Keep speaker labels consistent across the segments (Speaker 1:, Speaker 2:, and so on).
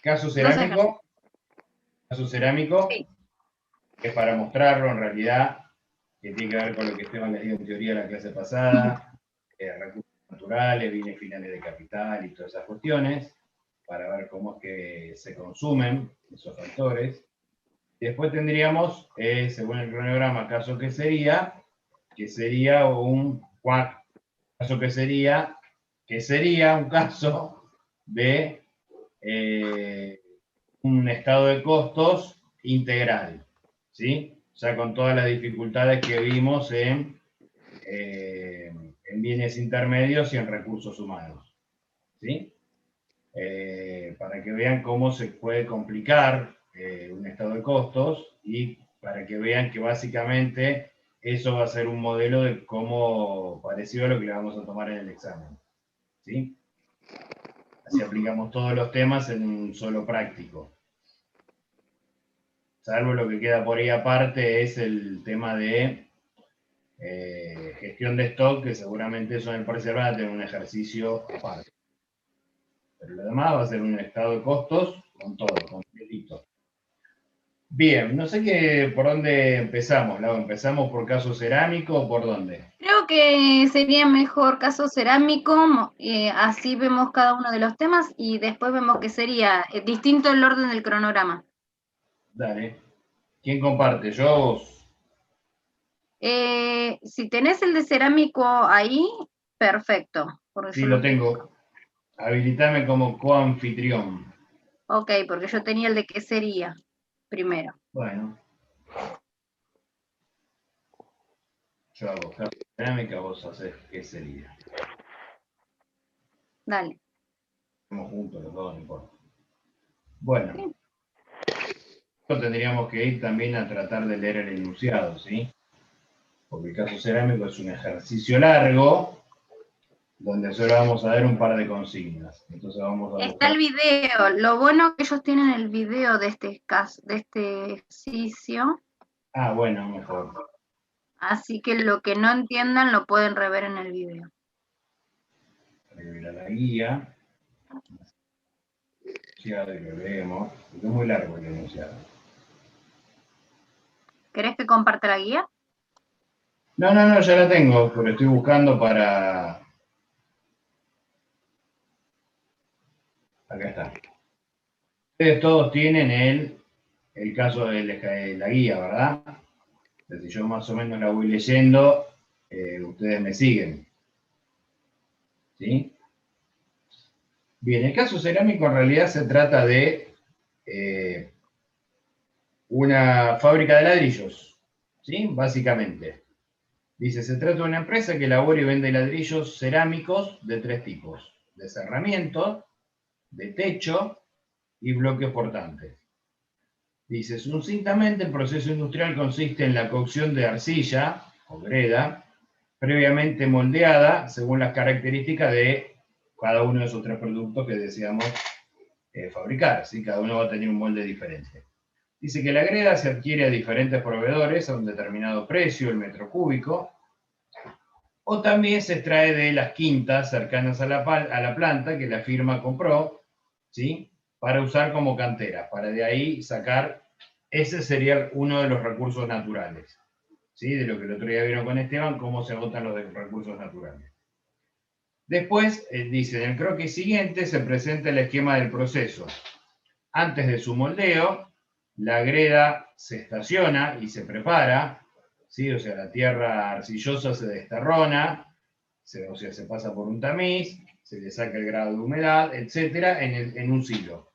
Speaker 1: Caso
Speaker 2: Dos ejercicios.
Speaker 1: cerámico,
Speaker 2: Sí.
Speaker 1: es para mostrarlo en realidad, que tiene que ver con lo que Esteban les dio en teoría la clase pasada, recursos naturales, bienes finales de capital y todas esas cuestiones, para ver cómo es que se consumen esos factores. Y después tendríamos, según el cronograma, caso que sería un caso que sería un caso de un estado de costos integral, ¿sí? Ya con todas las dificultades que vimos en bienes intermedios y en recursos humanos, ¿sí? Para que vean cómo se puede complicar un estado de costos y para que vean que básicamente eso va a ser un modelo de cómo parecido a lo que le vamos a tomar en el examen, ¿sí? Así aplicamos todos los temas en un solo práctico. Salvo lo que queda por ahí aparte es el tema de gestión de stock, que seguramente eso en el parcial va a tener un ejercicio aparte. Pero lo demás va a ser un estado de costos con todo, completito. Bien, no sé por dónde empezamos, Lau. ¿Empezamos por caso cerámico o por dónde?
Speaker 2: Creo que sería mejor caso cerámico, así vemos cada uno de los temas y después vemos que sería distinto el orden del cronograma.
Speaker 1: Dale. ¿Quién comparte? ¿Yo o vos?
Speaker 2: Si tenés el de cerámico ahí, perfecto. Porque
Speaker 1: Sí,
Speaker 2: yo
Speaker 1: lo
Speaker 2: lo...
Speaker 1: tengo. Habilitame como coanfitrión.
Speaker 2: Ok, porque yo tenía el de qué sería primero.
Speaker 1: Bueno, yo hago caso cerámica, vos haces qué sería.
Speaker 2: Dale.
Speaker 1: Estamos juntos los dos, no importa. Bueno,
Speaker 2: Sí.
Speaker 1: tendríamos que ir también a tratar de leer el enunciado, ¿sí? Porque el caso cerámico es un ejercicio largo donde solo vamos a dar un par de consignas. Entonces vamos a
Speaker 2: Está
Speaker 1: buscar.
Speaker 2: el video. Lo bueno que ellos tienen el video de este caso, de este ejercicio.
Speaker 1: Ah, bueno, mejor.
Speaker 2: Así que lo que no entiendan lo pueden rever en el video.
Speaker 1: Para la guía. Enunciado y lo leemos. Porque es muy largo el enunciado.
Speaker 2: ¿Querés que comparte la guía?
Speaker 1: No, ya la tengo, pero estoy buscando para. Acá está. Ustedes todos tienen el caso de la guía, ¿verdad? Si yo más o menos la voy leyendo, ustedes me siguen. ¿Sí? Bien, el caso cerámico en realidad se trata de una fábrica de ladrillos, ¿sí? Básicamente. Dice, se trata de una empresa que elabora y vende ladrillos cerámicos de tres tipos: de cerramiento, de techo y bloques portantes. Dice, sucintamente, el proceso industrial consiste en la cocción de arcilla o greda, previamente moldeada según las características de cada uno de esos tres productos que deseamos fabricar, ¿sí? Cada uno va a tener un molde diferente. Dice que la greda se adquiere a diferentes proveedores a un determinado precio, el metro cúbico, o también se extrae de las quintas cercanas a la planta que la firma compró, ¿sí? Para usar como cantera, para de ahí sacar, ese sería uno de los recursos naturales, ¿sí? De lo que el otro día vieron con Esteban, cómo se agotan los recursos naturales. Después, dice, en el croquis siguiente se presenta el esquema del proceso. Antes de su moldeo, la greda se estaciona y se prepara, ¿sí? O sea, la tierra arcillosa se desterrona, o sea, se pasa por un tamiz, se le saca el grado de humedad, etcétera, en un silo.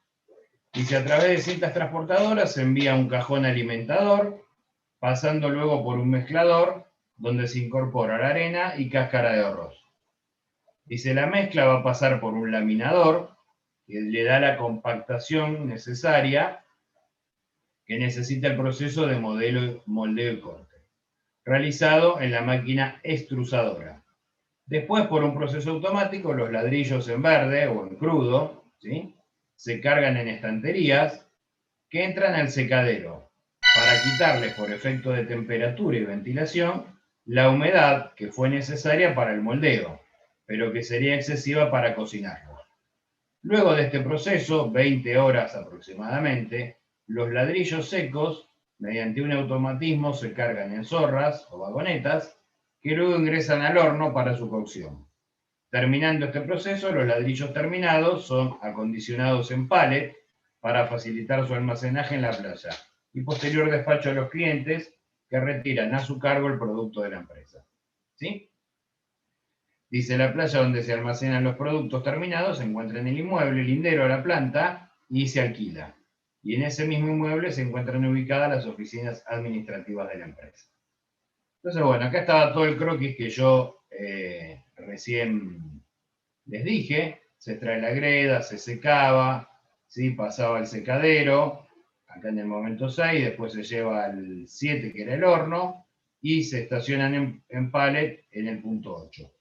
Speaker 1: Dice, a través de cintas transportadoras se envía a un cajón alimentador, pasando luego por un mezclador, donde se incorpora la arena y cáscara de arroz. Dice, la mezcla va a pasar por un laminador, que le da la compactación necesaria que necesita el proceso de moldeo y corte, realizado en la máquina extrusadora. Después, por un proceso automático, los ladrillos en verde o en crudo, ¿sí? Se cargan en estanterías que entran al secadero para quitarles, por efecto de temperatura y ventilación, la humedad que fue necesaria para el moldeo, pero que sería excesiva para cocinarlos. Luego de este proceso, 20 horas aproximadamente, los ladrillos secos, mediante un automatismo, se cargan en zorras o vagonetas, que luego ingresan al horno para su cocción. Terminando este proceso, los ladrillos terminados son acondicionados en pallet para facilitar su almacenaje en la playa y posterior despacho a los clientes que retiran a su cargo el producto de la empresa. ¿Sí? Dice, la playa donde se almacenan los productos terminados se encuentra en el inmueble lindero a la planta y se alquila. Y en ese mismo inmueble se encuentran ubicadas las oficinas administrativas de la empresa. Entonces, bueno, acá estaba todo el croquis que yo recién les dije. Se extrae la greda, se secaba, ¿sí? Pasaba al secadero, acá en el momento 6, después se lleva al 7, que era el horno, y se estacionan en pallet en el punto 8.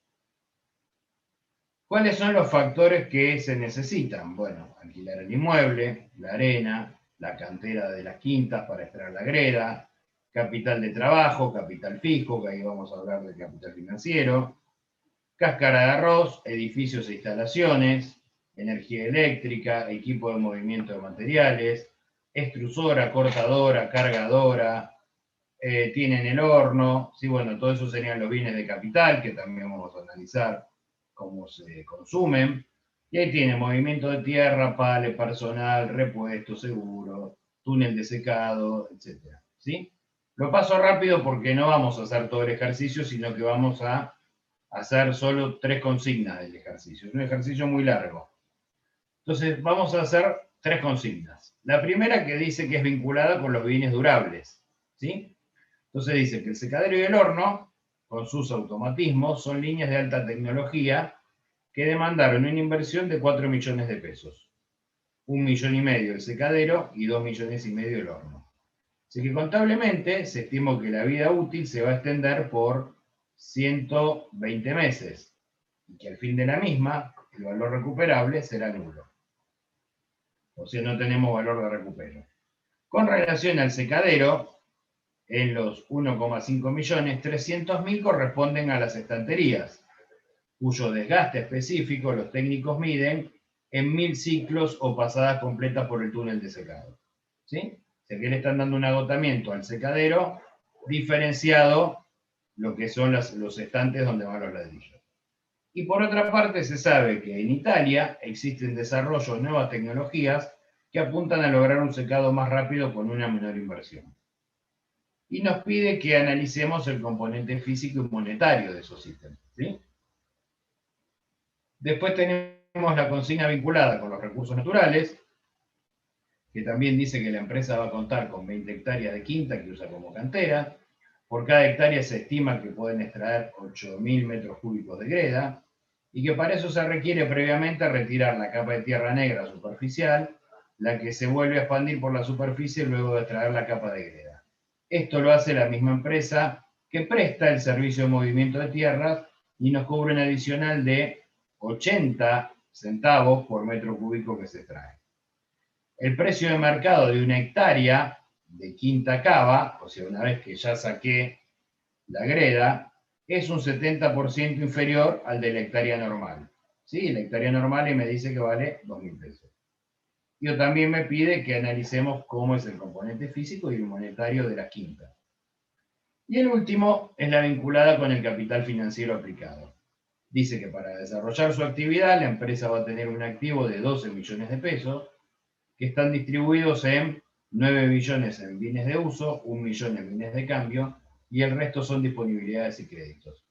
Speaker 1: ¿Cuáles son los factores que se necesitan? Bueno, alquilar el inmueble, la arena, la cantera de las quintas para extraer la greda, capital de trabajo, capital fijo, que ahí vamos a hablar del capital financiero, cáscara de arroz, edificios e instalaciones, energía eléctrica, equipo de movimiento de materiales, extrusora, cortadora, cargadora, tienen el horno, sí, bueno, todo eso serían los bienes de capital, que también vamos a analizar cómo se consumen. Y ahí tiene movimiento de tierra, pale, personal, repuesto, seguro, túnel de secado, etc. ¿Sí? Lo paso rápido porque no vamos a hacer todo el ejercicio, sino que vamos a hacer solo 3 consignas del ejercicio. Es un ejercicio muy largo. Entonces, vamos a hacer 3 consignas. La primera que dice que es vinculada con los bienes durables. ¿Sí? Entonces dice que el secadero y el horno, con sus automatismos, son líneas de alta tecnología que demandaron una inversión de 4 millones de pesos. 1,5 millones el secadero y 2,5 millones el horno. Así que contablemente se estimó que la vida útil se va a extender por 120 meses y que al fin de la misma el valor recuperable será nulo. O sea, no tenemos valor de recupero. Con relación al secadero, en los 1,5 millones, 300.000 corresponden a las estanterías, cuyo desgaste específico los técnicos miden en 1.000 ciclos o pasadas completas por el túnel de secado. ¿Sí? O sea que le están dando un agotamiento al secadero diferenciado lo que son los estantes donde van los ladrillos. Y por otra parte, se sabe que en Italia existen desarrollos de nuevas tecnologías que apuntan a lograr un secado más rápido con una menor inversión. Y nos pide que analicemos el componente físico y monetario de esos sistemas. ¿Sí? Después tenemos la consigna vinculada con los recursos naturales, que también dice que la empresa va a contar con 20 hectáreas de quinta que usa como cantera. Por cada hectárea se estima que pueden extraer 8.000 metros cúbicos de greda y que para eso se requiere previamente retirar la capa de tierra negra superficial, la que se vuelve a expandir por la superficie luego de extraer la capa de greda. Esto lo hace la misma empresa que presta el servicio de movimiento de tierras y nos cobra un adicional de 80 centavos por metro cúbico que se extrae. El precio de mercado de una hectárea de quinta cava, o sea, una vez que ya saqué la greda, es un 70% inferior al de la hectárea normal. ¿Sí? La hectárea normal y me dice que vale 2.000 pesos. Y también me pide que analicemos cómo es el componente físico y el monetario de la quinta. Y el último es la vinculada con el capital financiero aplicado. Dice que para desarrollar su actividad, la empresa va a tener un activo de 12 millones de pesos, que están distribuidos en 9 millones en bienes de uso, 1 millón en bienes de cambio, y el resto son disponibilidades y créditos.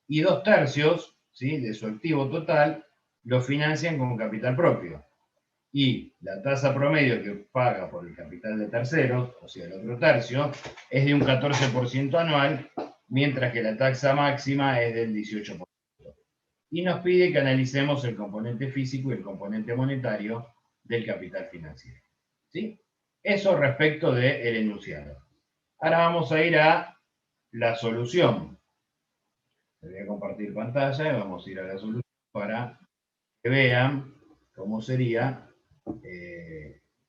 Speaker 1: Y 2/3, ¿sí?, de su activo total lo financian con capital propio. Y la tasa promedio que paga por el capital de terceros, o sea, el otro tercio, es de un 14% anual, mientras que la tasa máxima es del 18%. Y nos pide que analicemos el componente físico y el componente monetario del capital financiero. ¿Sí? Eso respecto del enunciado. Ahora vamos a ir a la solución. Voy a compartir pantalla y vamos a ir a la solución para que vean cómo sería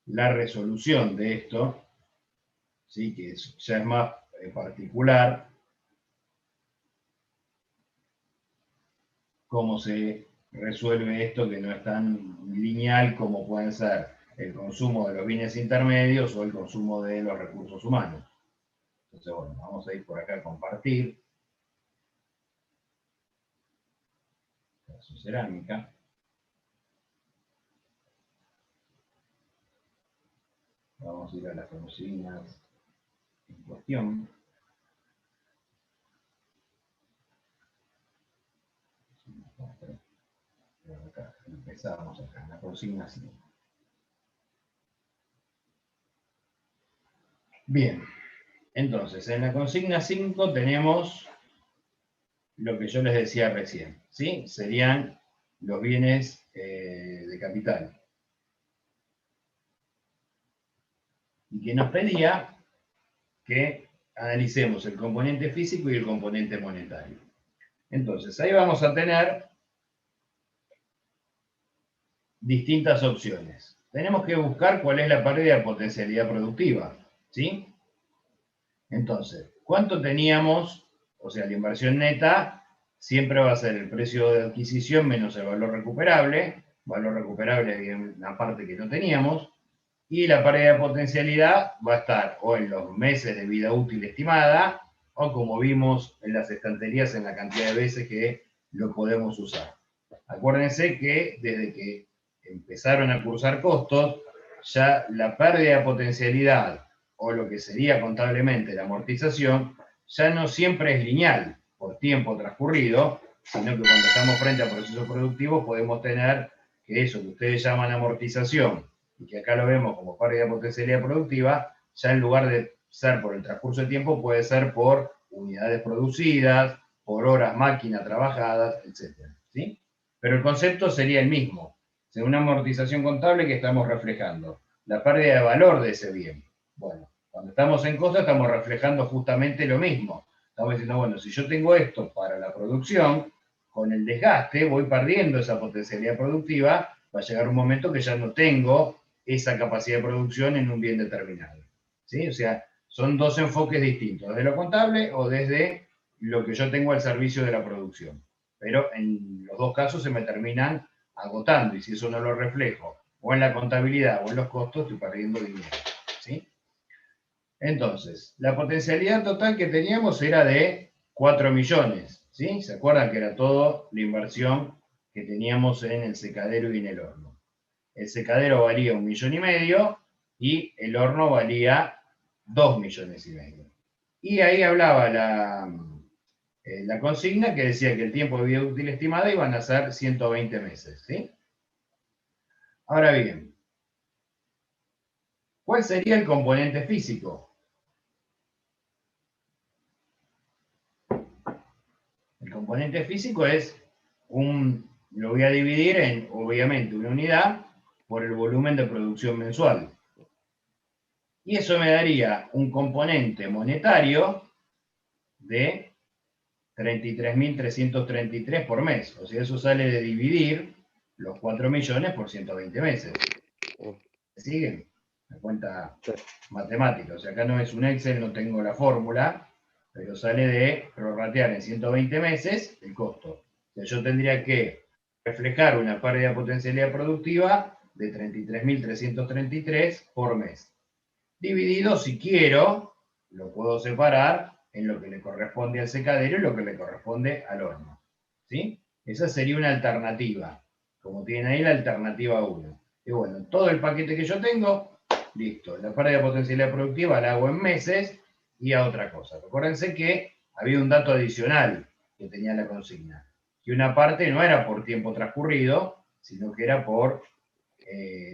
Speaker 1: la resolución de esto, ¿sí? Que ya es más particular cómo se resuelve esto que no es tan lineal como pueden ser el consumo de los bienes intermedios o el consumo de los recursos humanos. Entonces, bueno, vamos a ir por acá a compartir. Su cerámica. Vamos a ir a las consignas en cuestión. Acá, empezamos acá, en la consigna 5. Bien, entonces, en la consigna 5 tenemos lo que yo les decía recién, ¿sí? Serían los bienes de capital. Y que nos pedía que analicemos el componente físico y el componente monetario. Entonces, ahí vamos a tener distintas opciones. Tenemos que buscar cuál es la pérdida de potencialidad productiva, ¿sí? Entonces, ¿cuánto teníamos? O sea, la inversión neta siempre va a ser el precio de adquisición menos el valor recuperable es una parte que no teníamos, y la pérdida de potencialidad va a estar o en los meses de vida útil estimada, o como vimos en las estanterías, en la cantidad de veces que lo podemos usar. Acuérdense que desde que empezaron a cursar costos, ya la pérdida de potencialidad, o lo que sería contablemente la amortización, ya no siempre es lineal por tiempo transcurrido, sino que cuando estamos frente a procesos productivos podemos tener que eso que ustedes llaman amortización, y que acá lo vemos como pérdida de potencialidad productiva, ya en lugar de ser por el transcurso de tiempo, puede ser por unidades producidas, por horas máquina trabajadas, etc. ¿Sí? Pero el concepto sería el mismo. Es una amortización contable que estamos reflejando la pérdida de valor de ese bien. Bueno, cuando estamos en costo estamos reflejando justamente lo mismo. Estamos diciendo, bueno, si yo tengo esto para la producción, con el desgaste voy perdiendo esa potencialidad productiva, va a llegar un momento que ya no tengo esa capacidad de producción en un bien determinado. ¿Sí? O sea, son dos enfoques distintos, desde lo contable o desde lo que yo tengo al servicio de la producción. Pero en los dos casos se me terminan agotando, y si eso no lo reflejo o en la contabilidad o en los costos, estoy perdiendo dinero. ¿Sí? Entonces, la potencialidad total que teníamos era de 4 millones. ¿Sí? ¿Se acuerdan que era todo la inversión que teníamos en el secadero y en el horno? El secadero valía 1,5 millones y el horno valía 2,5 millones. Y ahí hablaba la consigna que decía que el tiempo de vida útil estimada iban a ser 120 meses. ¿Sí? Ahora bien, ¿cuál sería el componente físico? El componente físico es lo voy a dividir en, obviamente, una unidad por el volumen de producción mensual. Y eso me daría un componente monetario de 33.333 por mes. O sea, eso sale de dividir los 4 millones por 120 meses. ¿Me siguen? La cuenta matemática. O sea, acá no es un Excel, no tengo la fórmula, pero sale de prorratear en 120 meses el costo. O sea, yo tendría que reflejar una pérdida de potencialidad productiva de 33.333 por mes. Dividido, si quiero, lo puedo separar en lo que le corresponde al secadero y lo que le corresponde al horno. ¿Sí? Esa sería una alternativa. Como tienen ahí la alternativa 1. Y bueno, todo el paquete que yo tengo, listo. La pérdida de potencialidad productiva la hago en meses y a otra cosa. Recuérdense que había un dato adicional que tenía la consigna. Que una parte no era por tiempo transcurrido, sino que era por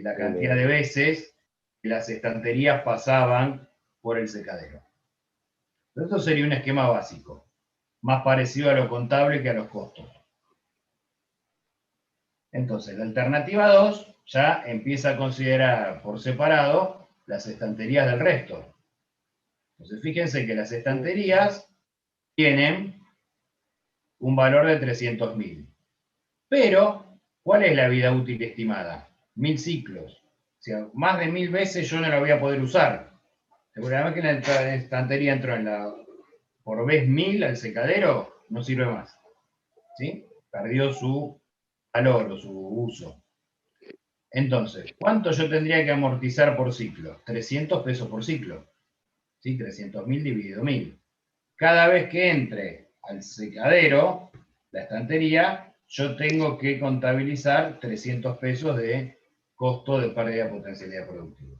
Speaker 1: la cantidad de veces que las estanterías pasaban por el secadero. Esto sería un esquema básico, más parecido a lo contable que a los costos. Entonces, la alternativa 2 ya empieza a considerar por separado las estanterías del resto. Entonces, fíjense que las estanterías tienen un valor de 300.000. Pero, ¿cuál es la vida útil estimada? 1.000 ciclos. O sea, más de 1.000 veces yo no la voy a poder usar. Seguramente que la estantería entró por vez 1.000 al secadero, no sirve más. ¿Sí? Perdió su valor o su uso. Entonces, ¿cuánto yo tendría que amortizar por ciclo? 300 pesos por ciclo. ¿Sí? 300.000 dividido 1000. Cada vez que entre al secadero, la estantería, yo tengo que contabilizar 300 pesos de costo de pérdida de potencialidad productiva.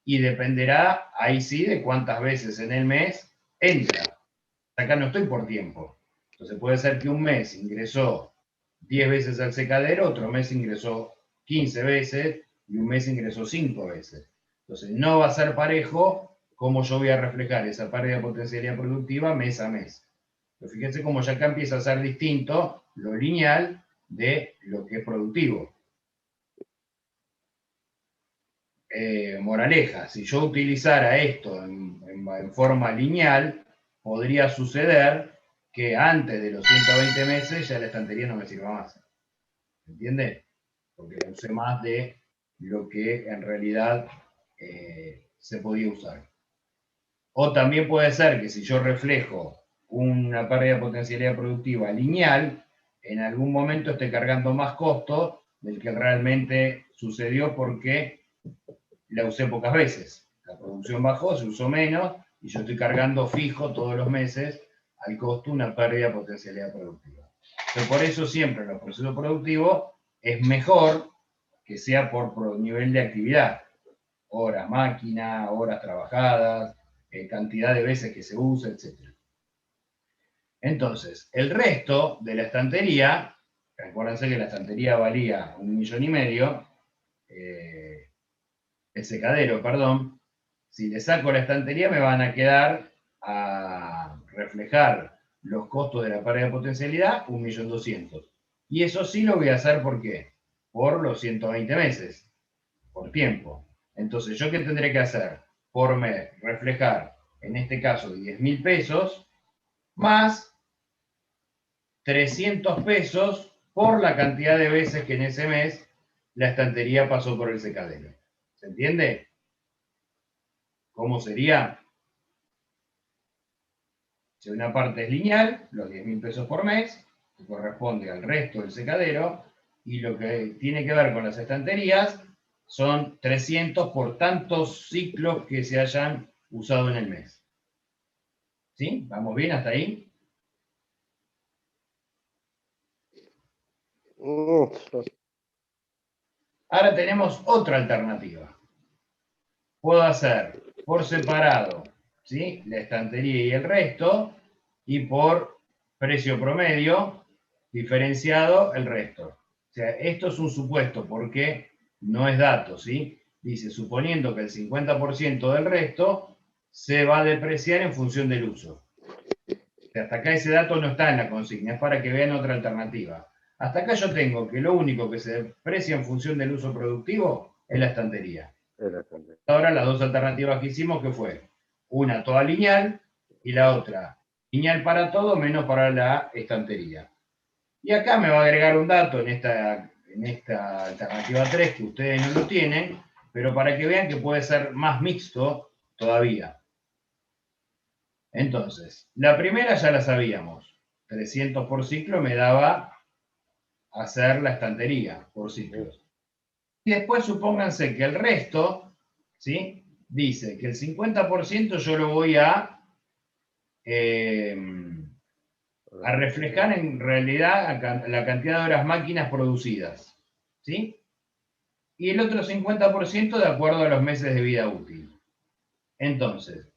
Speaker 1: Y dependerá, ahí sí, de cuántas veces en el mes entra. Acá no estoy por tiempo. Entonces puede ser que un mes ingresó 10 veces al secadero, otro mes ingresó 15 veces y un mes ingresó 5 veces. Entonces no va a ser parejo cómo yo voy a reflejar esa pérdida de potencialidad productiva mes a mes. Pero fíjense cómo ya acá empieza a ser distinto lo lineal de lo que es productivo. Moraleja, si yo utilizara esto en forma lineal, podría suceder que antes de los 120 meses ya la estantería no me sirva más. ¿Entiende? Porque la usé más de lo que en realidad se podía usar. O también puede ser que si yo reflejo una pérdida de potencialidad productiva lineal, en algún momento esté cargando más costo del que realmente sucedió porque la usé pocas veces. La producción bajó, se usó menos y yo estoy cargando fijo todos los meses al costo una pérdida de potencialidad productiva. Entonces, por eso siempre en los procesos productivos es mejor que sea por nivel de actividad. Horas máquina, horas trabajadas, cantidad de veces que se usa, etc. Entonces, el resto de la estantería, acuérdense que la estantería valía 1,5 millones, el secadero, perdón, si le saco la estantería me van a quedar a reflejar los costos de la pérdida de potencialidad 1.200.000. Y eso sí lo voy a hacer, ¿por qué? Por los 120 meses, por tiempo. Entonces, ¿yo qué tendré que hacer? Por mes, reflejar, en este caso, 10.000 pesos, más 300 pesos por la cantidad de veces que en ese mes la estantería pasó por el secadero. ¿Se entiende? ¿Cómo sería? Si una parte es lineal, los 10.000 pesos por mes, que corresponde al resto del secadero, y lo que tiene que ver con las estanterías son 300 por tantos ciclos que se hayan usado en el mes. ¿Sí? ¿Vamos bien hasta ahí? Ahora tenemos otra alternativa. Puedo hacer por separado, ¿sí?, la estantería y el resto, y por precio promedio diferenciado el resto. O sea, esto es un supuesto porque no es dato, ¿sí? Dice, suponiendo que el 50% del resto se va a depreciar en función del uso. O sea, hasta acá ese dato no está en la consigna, es para que vean otra alternativa. Hasta acá yo tengo que lo único que se deprecia en función del uso productivo es la estantería. Ahora las dos alternativas que hicimos, que fue una toda lineal y la otra lineal para todo menos para la estantería. Y acá me va a agregar un dato en esta alternativa 3 que ustedes no lo tienen, pero para que vean que puede ser más mixto todavía. Entonces, la primera ya la sabíamos. 300 por ciclo me daba hacer la estantería por ciclos. Y después supónganse que el resto, ¿sí?, dice que el 50% yo lo voy a reflejar en realidad la cantidad de horas máquinas producidas, ¿sí? Y el otro 50% de acuerdo a los meses de vida útil. Entonces,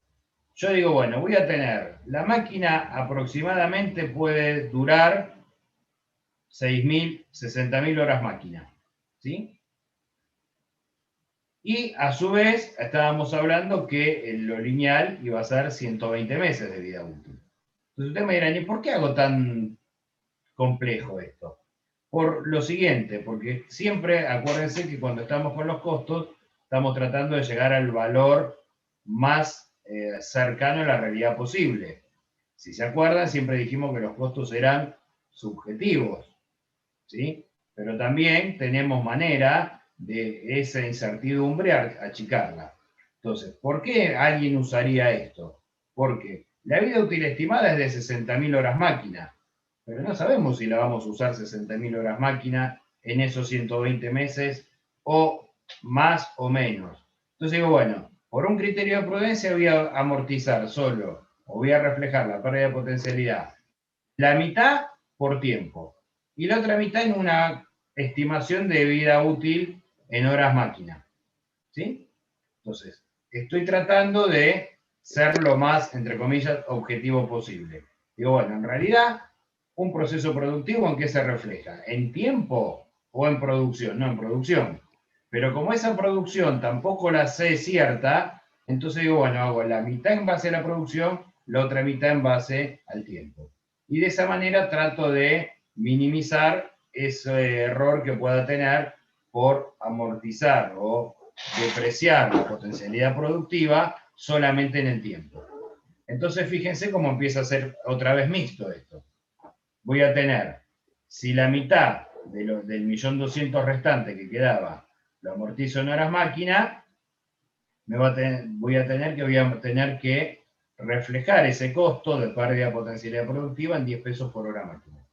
Speaker 1: yo digo, bueno, voy a tener, la máquina aproximadamente puede durar 6.000, 60.000 horas máquina, ¿sí? Y a su vez, estábamos hablando que lo lineal iba a ser 120 meses de vida útil. Entonces ustedes me dirán, ¿y por qué hago tan complejo esto? Por lo siguiente, porque siempre acuérdense que cuando estamos con los costos, estamos tratando de llegar al valor más cercano a la realidad posible. Si se acuerdan, siempre dijimos que los costos eran subjetivos, ¿sí? Pero también tenemos manera de esa incertidumbre achicarla. Entonces, ¿por qué alguien usaría esto? Porque la vida útil estimada es de 60.000 horas máquina, pero no sabemos si la vamos a usar 60.000 horas máquina en esos 120 meses, o más o menos. Entonces digo, bueno, por un criterio de prudencia voy a amortizar solo, o voy a reflejar la pérdida de potencialidad, la mitad por tiempo, y la otra mitad en una estimación de vida útil en horas máquina. ¿Sí? Entonces, estoy tratando de ser lo más, entre comillas, objetivo posible. Digo, bueno, en realidad, un proceso productivo, ¿en qué se refleja? ¿En tiempo o en producción? No, en producción. Pero como esa producción tampoco la sé cierta, entonces digo, bueno, hago la mitad en base a la producción, la otra mitad en base al tiempo. Y de esa manera trato de minimizar ese error que pueda tener por amortizar o depreciar la potencialidad productiva solamente en el tiempo. Entonces fíjense cómo empieza a ser otra vez mixto esto. Voy a tener, si la mitad del 1.200.000 restante que quedaba lo amortizo en horas máquina, voy a tener que reflejar ese costo de pérdida de potencialidad productiva en 10 pesos por hora máquina.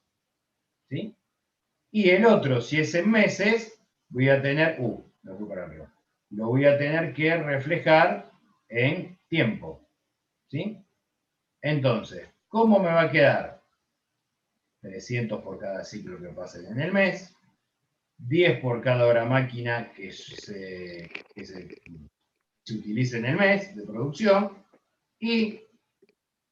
Speaker 1: ¿Sí? Y el otro, si es en meses, voy a tener, lo fui para arriba, lo voy a tener que reflejar en tiempo. ¿Sí? Entonces, ¿cómo me va a quedar? 300 por cada ciclo que pase en el mes, 10 por cada hora máquina que se utilice en el mes de producción, y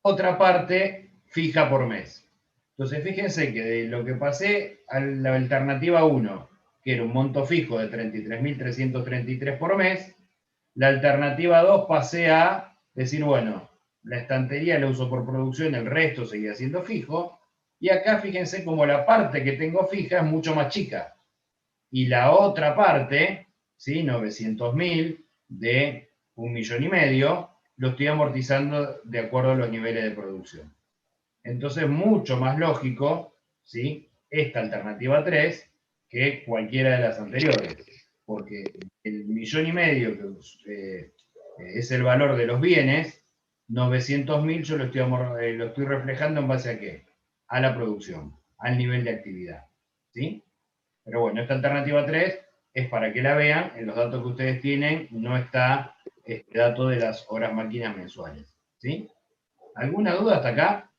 Speaker 1: otra parte fija por mes. Entonces, fíjense que de lo que pasé a la alternativa 1, que era un monto fijo de 33.333 por mes, la alternativa 2 pasé a decir, bueno, la estantería la uso por producción, el resto seguía siendo fijo, y acá fíjense como la parte que tengo fija es mucho más chica, y la otra parte, ¿sí? 900.000 de 1,5 millones, lo estoy amortizando de acuerdo a los niveles de producción. Entonces, mucho más lógico, ¿sí? Esta alternativa 3 que cualquiera de las anteriores, porque el 1,5 millones, que es el valor de los bienes, 900.000 yo lo estoy reflejando en base a ¿qué? A la producción, al nivel de actividad. ¿Sí? Pero bueno, esta alternativa 3 es para que la vean, en los datos que ustedes tienen no está este dato de las horas máquinas mensuales. ¿Sí? ¿Alguna duda hasta acá?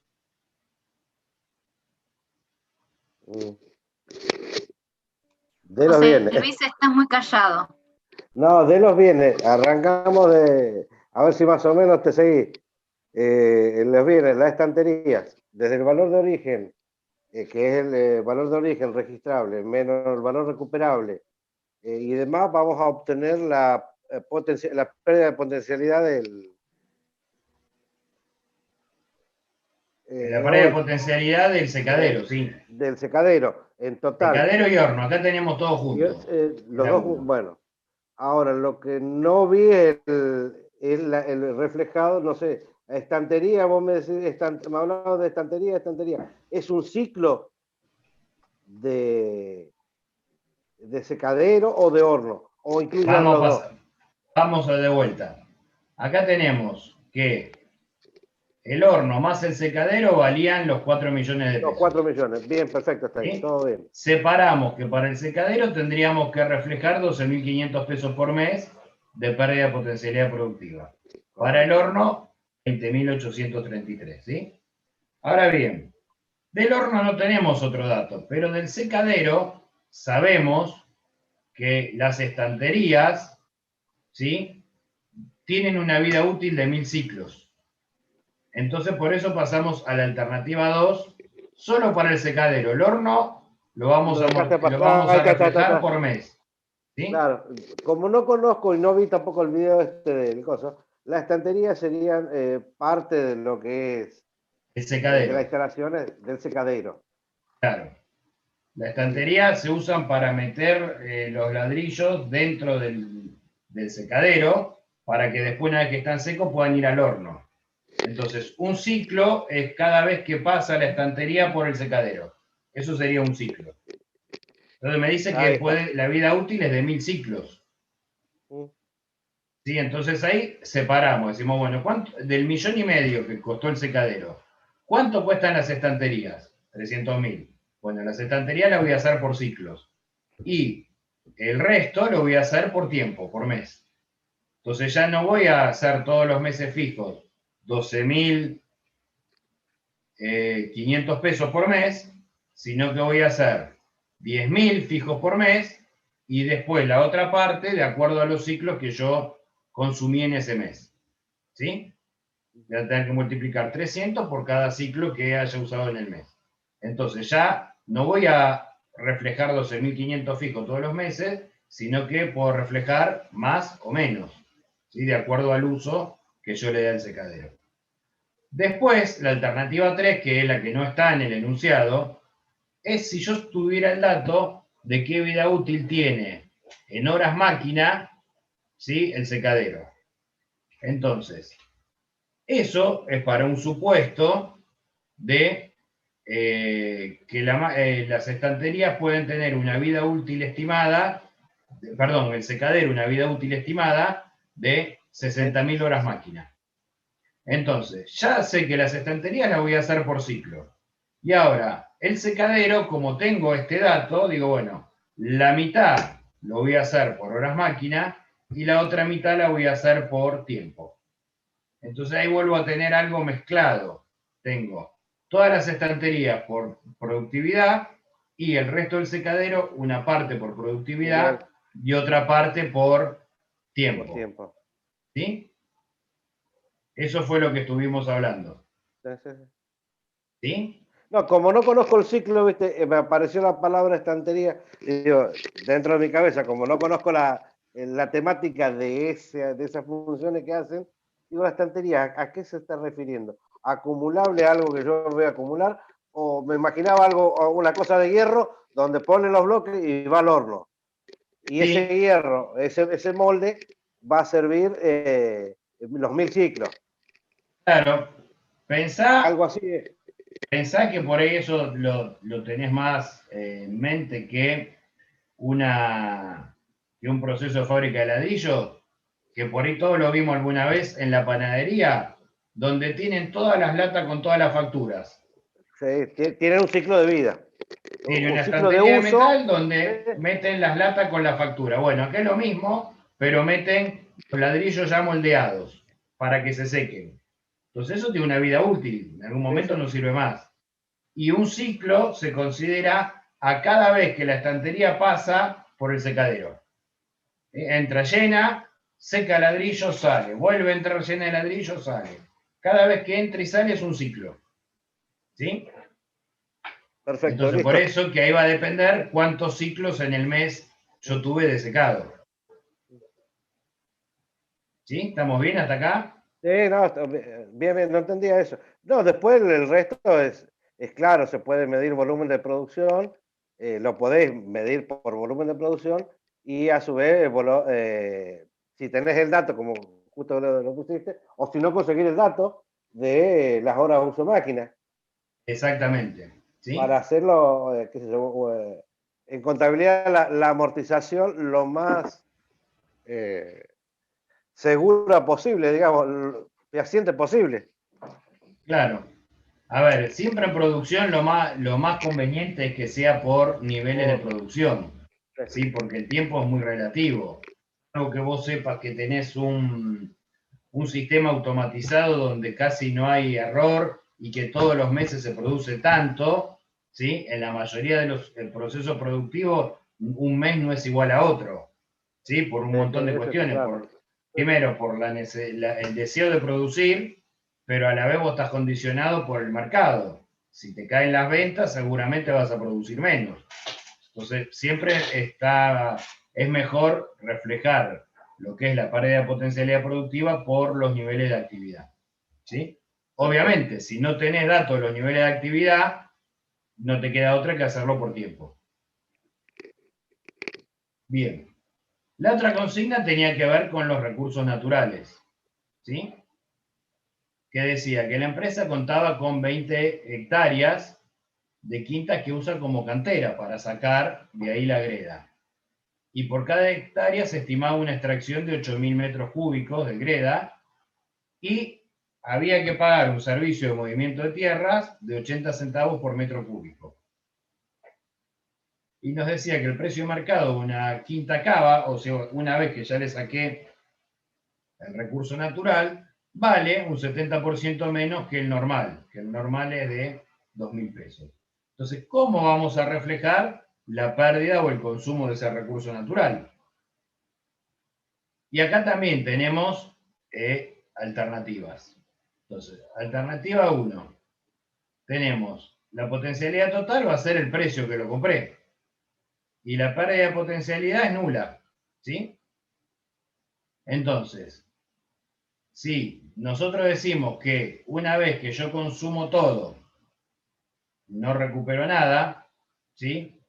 Speaker 3: De los bienes.
Speaker 2: Luis, estás muy callado.
Speaker 3: No, de los bienes. Arrancamos de. A ver si más o menos te seguí. En los bienes, las estanterías, desde el valor de origen, que es el valor de origen registrable, menos el valor recuperable, y demás, vamos a obtener la pérdida de potencialidad del.
Speaker 1: La pérdida de potencialidad del secadero, sí.
Speaker 3: Del secadero, en total.
Speaker 1: Secadero y horno, acá tenemos todo junto.
Speaker 3: Los dos, bueno. Ahora, lo que no vi es el reflejado, no sé, estantería, vos me decís, me hablabas de estantería. ¿Es un ciclo de secadero o de horno? ¿O incluye los dos?
Speaker 1: Vamos de vuelta. Acá tenemos que el horno más el secadero valían los 4 millones de pesos.
Speaker 3: Los 4 millones, bien, perfecto, está ahí, todo bien.
Speaker 1: Separamos que para el secadero tendríamos que reflejar 12.500 pesos por mes de pérdida de potencialidad productiva. Para el horno, 20.833, ¿sí? Ahora bien, del horno no tenemos otro dato, pero del secadero sabemos que las estanterías, ¿sí? Tienen una vida útil de 1.000 ciclos. Entonces, por eso pasamos a la alternativa 2, solo para el secadero. El horno lo vamos a reflejar por mes. ¿Sí?
Speaker 3: Claro, como no conozco y no vi tampoco el video del coso, la estantería serían parte de lo que es
Speaker 1: el secadero.
Speaker 3: De las instalaciones del secadero.
Speaker 1: Claro. La estantería se usan para meter los ladrillos dentro del secadero para que después, una vez que están secos, puedan ir al horno. Entonces, un ciclo es cada vez que pasa la estantería por el secadero. Eso sería un ciclo. Entonces me dice que la vida útil es de 1.000 ciclos. ¿Sí? Entonces ahí separamos, decimos, bueno, del 1,5 millones que costó el secadero, ¿cuánto cuestan las estanterías? 300.000. Bueno, las estanterías las voy a hacer por ciclos. Y el resto lo voy a hacer por tiempo, por mes. Entonces ya no voy a hacer todos los meses fijos 12.500 pesos por mes, sino que voy a hacer 10.000 fijos por mes y después la otra parte de acuerdo a los ciclos que yo consumí en ese mes. ¿Sí? Voy a tener que multiplicar 300 por cada ciclo que haya usado en el mes. Entonces ya no voy a reflejar 12.500 fijos todos los meses, sino que puedo reflejar más o menos, ¿sí? De acuerdo al uso que yo le dé al secadero. Después, la alternativa 3, que es la que no está en el enunciado, es si yo tuviera el dato de qué vida útil tiene en horas máquina, ¿sí? El secadero. Entonces, eso es para un supuesto de que las estanterías pueden tener una vida útil estimada, perdón, el secadero una vida útil estimada de 60.000 horas máquina. Entonces, ya sé que las estanterías las voy a hacer por ciclo. Y ahora, el secadero, como tengo este dato, digo, bueno, la mitad lo voy a hacer por horas máquina y la otra mitad la voy a hacer por tiempo. Entonces ahí vuelvo a tener algo mezclado. Tengo todas las estanterías por productividad y el resto del secadero, una parte por productividad y otra parte por tiempo. ¿Sí? Eso fue lo que estuvimos hablando. ¿Sí?
Speaker 3: No, como no conozco el ciclo, ¿viste? Me apareció la palabra estantería, y digo, dentro de mi cabeza, como no conozco la temática de esas funciones que hacen, digo, la estantería, ¿a qué se está refiriendo? ¿Acumulable, algo que yo voy a acumular? ¿O me imaginaba algo, una cosa de hierro, donde ponen los bloques y va al horno? Y
Speaker 1: Sí.
Speaker 3: ese hierro, ese molde, va a servir los 1000 ciclos.
Speaker 1: Claro.
Speaker 3: Algo así es.
Speaker 1: Pensá que por ahí eso lo tenés más en mente que un proceso de fábrica de ladrillo, que por ahí todos lo vimos alguna vez en la panadería, donde tienen todas las latas con todas las facturas.
Speaker 3: Sí, tienen un ciclo de vida.
Speaker 1: Tiene
Speaker 3: un
Speaker 1: una
Speaker 3: ciclo de
Speaker 1: estantería de
Speaker 3: uso,
Speaker 1: metal donde meten las latas con la factura. Bueno, acá es lo mismo, pero meten los ladrillos ya moldeados para que se sequen. Entonces eso tiene una vida útil, en algún momento no sirve más. Y un ciclo se considera a cada vez que la estantería pasa por el secadero. Entra llena, seca ladrillo, sale. Vuelve a entrar llena de ladrillo, sale. Cada vez que entra y sale es un ciclo. ¿Sí?
Speaker 3: Perfecto.
Speaker 1: Entonces,
Speaker 3: listo.
Speaker 1: por eso que ahí va a depender cuántos ciclos en el mes yo tuve de secado. ¿Sí? ¿Estamos bien hasta acá?
Speaker 3: Sí, no, bien, no entendía eso. No, después el resto es claro, se puede medir volumen de producción, lo podéis medir por volumen de producción y a su vez, si tenés el dato, como justo lo pusiste, o si no conseguir el dato de las horas de uso máquina.
Speaker 1: Exactamente. ¿Sí?
Speaker 3: Para hacerlo, qué sé yo, en contabilidad la amortización lo más segura posible, digamos, fehaciente posible.
Speaker 1: Claro. A ver, siempre en producción lo más conveniente es que sea por niveles de producción, ¿sí? Porque el tiempo es muy relativo. Algo que vos sepas que tenés un sistema automatizado donde casi no hay error y que todos los meses se produce tanto, ¿sí? En la mayoría de los procesos productivos, un mes no es igual a otro, ¿sí? Por un montón de cuestiones. Primero, por el deseo de producir, pero a la vez vos estás condicionado por el mercado. Si te caen las ventas, seguramente vas a producir menos. Entonces, siempre es mejor reflejar lo que es la pérdida de potencialidad productiva por los niveles de actividad. ¿Sí? Obviamente, si no tenés datos de los niveles de actividad, no te queda otra que hacerlo por tiempo. Bien. La otra consigna tenía que ver con los recursos naturales. ¿Sí? Que decía que la empresa contaba con 20 hectáreas de quintas que usa como cantera para sacar de ahí la greda. Y por cada hectárea se estimaba una extracción de 8.000 metros cúbicos de greda y había que pagar un servicio de movimiento de tierras de 80 centavos por metro cúbico. y nos decía que el precio de mercado de una quinta cava, o sea, una vez que ya le saqué el recurso natural, vale un 70% menos que el normal es de 2.000 pesos. Entonces, ¿cómo vamos a reflejar la pérdida o el consumo de ese recurso natural? Y acá también tenemos alternativas. Entonces, alternativa 1, tenemos la potencialidad total va a ser el precio que lo compré. Y la pérdida de potencialidad es nula, ¿sí? Entonces, si nosotros decimos que una vez que yo consumo todo, no recupero nada, ¿sí?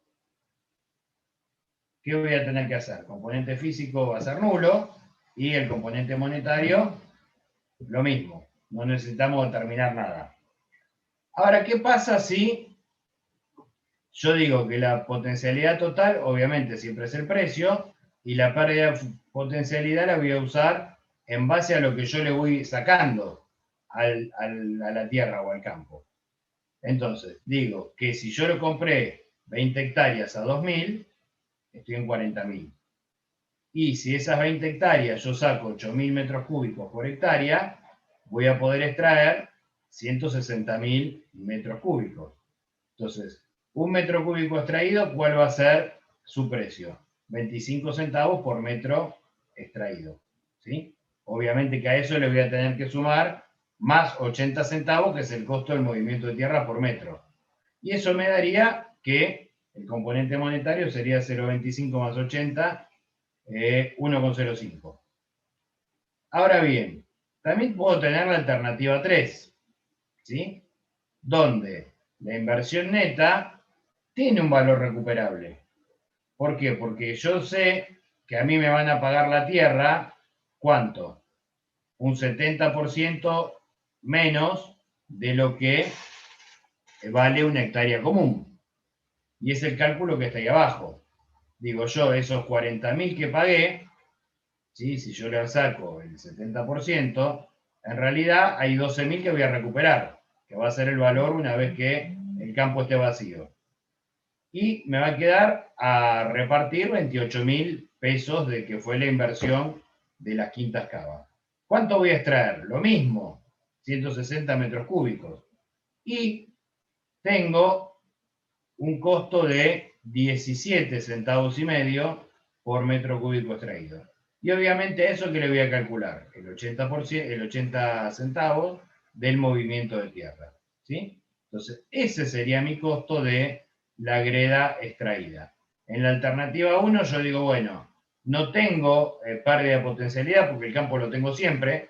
Speaker 1: ¿Qué voy a tener que hacer? El componente físico va a ser nulo y el componente monetario lo mismo. No necesitamos determinar nada. Ahora, ¿qué pasa si yo digo que la potencialidad total, obviamente, siempre es el precio, y la pérdida de potencialidad la voy a usar en base a lo que yo le voy sacando a la tierra o al campo? Entonces, digo que si yo lo compré 20 hectáreas a 2.000, estoy en 40.000. Y si esas 20 hectáreas yo saco 8.000 metros cúbicos por hectárea, voy a poder extraer 160.000 metros cúbicos. Entonces, un metro cúbico extraído, ¿cuál va a ser su precio? 25 centavos por metro extraído, ¿sí? Obviamente que a eso le voy a tener que sumar más 80 centavos, que es el costo del movimiento de tierra por metro. Y eso me daría que el componente monetario sería 0,25 más 80, 1,05. Ahora bien, también puedo tener la alternativa 3, ¿sí? Donde la inversión neta tiene un valor recuperable. ¿Por qué? Porque yo sé que a mí me van a pagar la tierra, ¿cuánto? Un 70% menos de lo que vale una hectárea común. Y es el cálculo que está ahí abajo. Digo yo, esos 40.000 que pagué, ¿sí? Si yo le saco el 70%, en realidad hay 12.000 que voy a recuperar, que va a ser el valor una vez que el campo esté vacío. Y me va a quedar a repartir 28.000 pesos de que fue la inversión de las quintas cavas. ¿Cuánto voy a extraer? Lo mismo, 160 metros cúbicos. Y tengo un costo de 17 centavos y medio por metro cúbico extraído. Y obviamente eso que le voy a calcular, el 80 centavos del movimiento de tierra, ¿sí? Entonces, ese sería mi costo de la greda extraída. En la alternativa 1 yo digo, bueno, no tengo pérdida de potencialidad porque el campo lo tengo siempre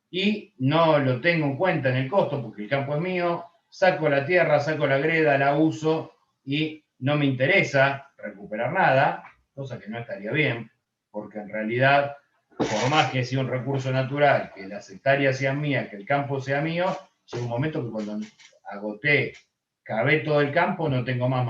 Speaker 1: y no lo tengo en cuenta en el costo porque el campo es mío, saco la tierra, saco la greda, la uso y no me interesa recuperar nada, cosa que no estaría bien, porque en realidad, por más que sea un recurso natural, que las hectáreas sean mías, que el campo sea mío, llega un momento que cuando agoté, cavé todo el campo, no tengo más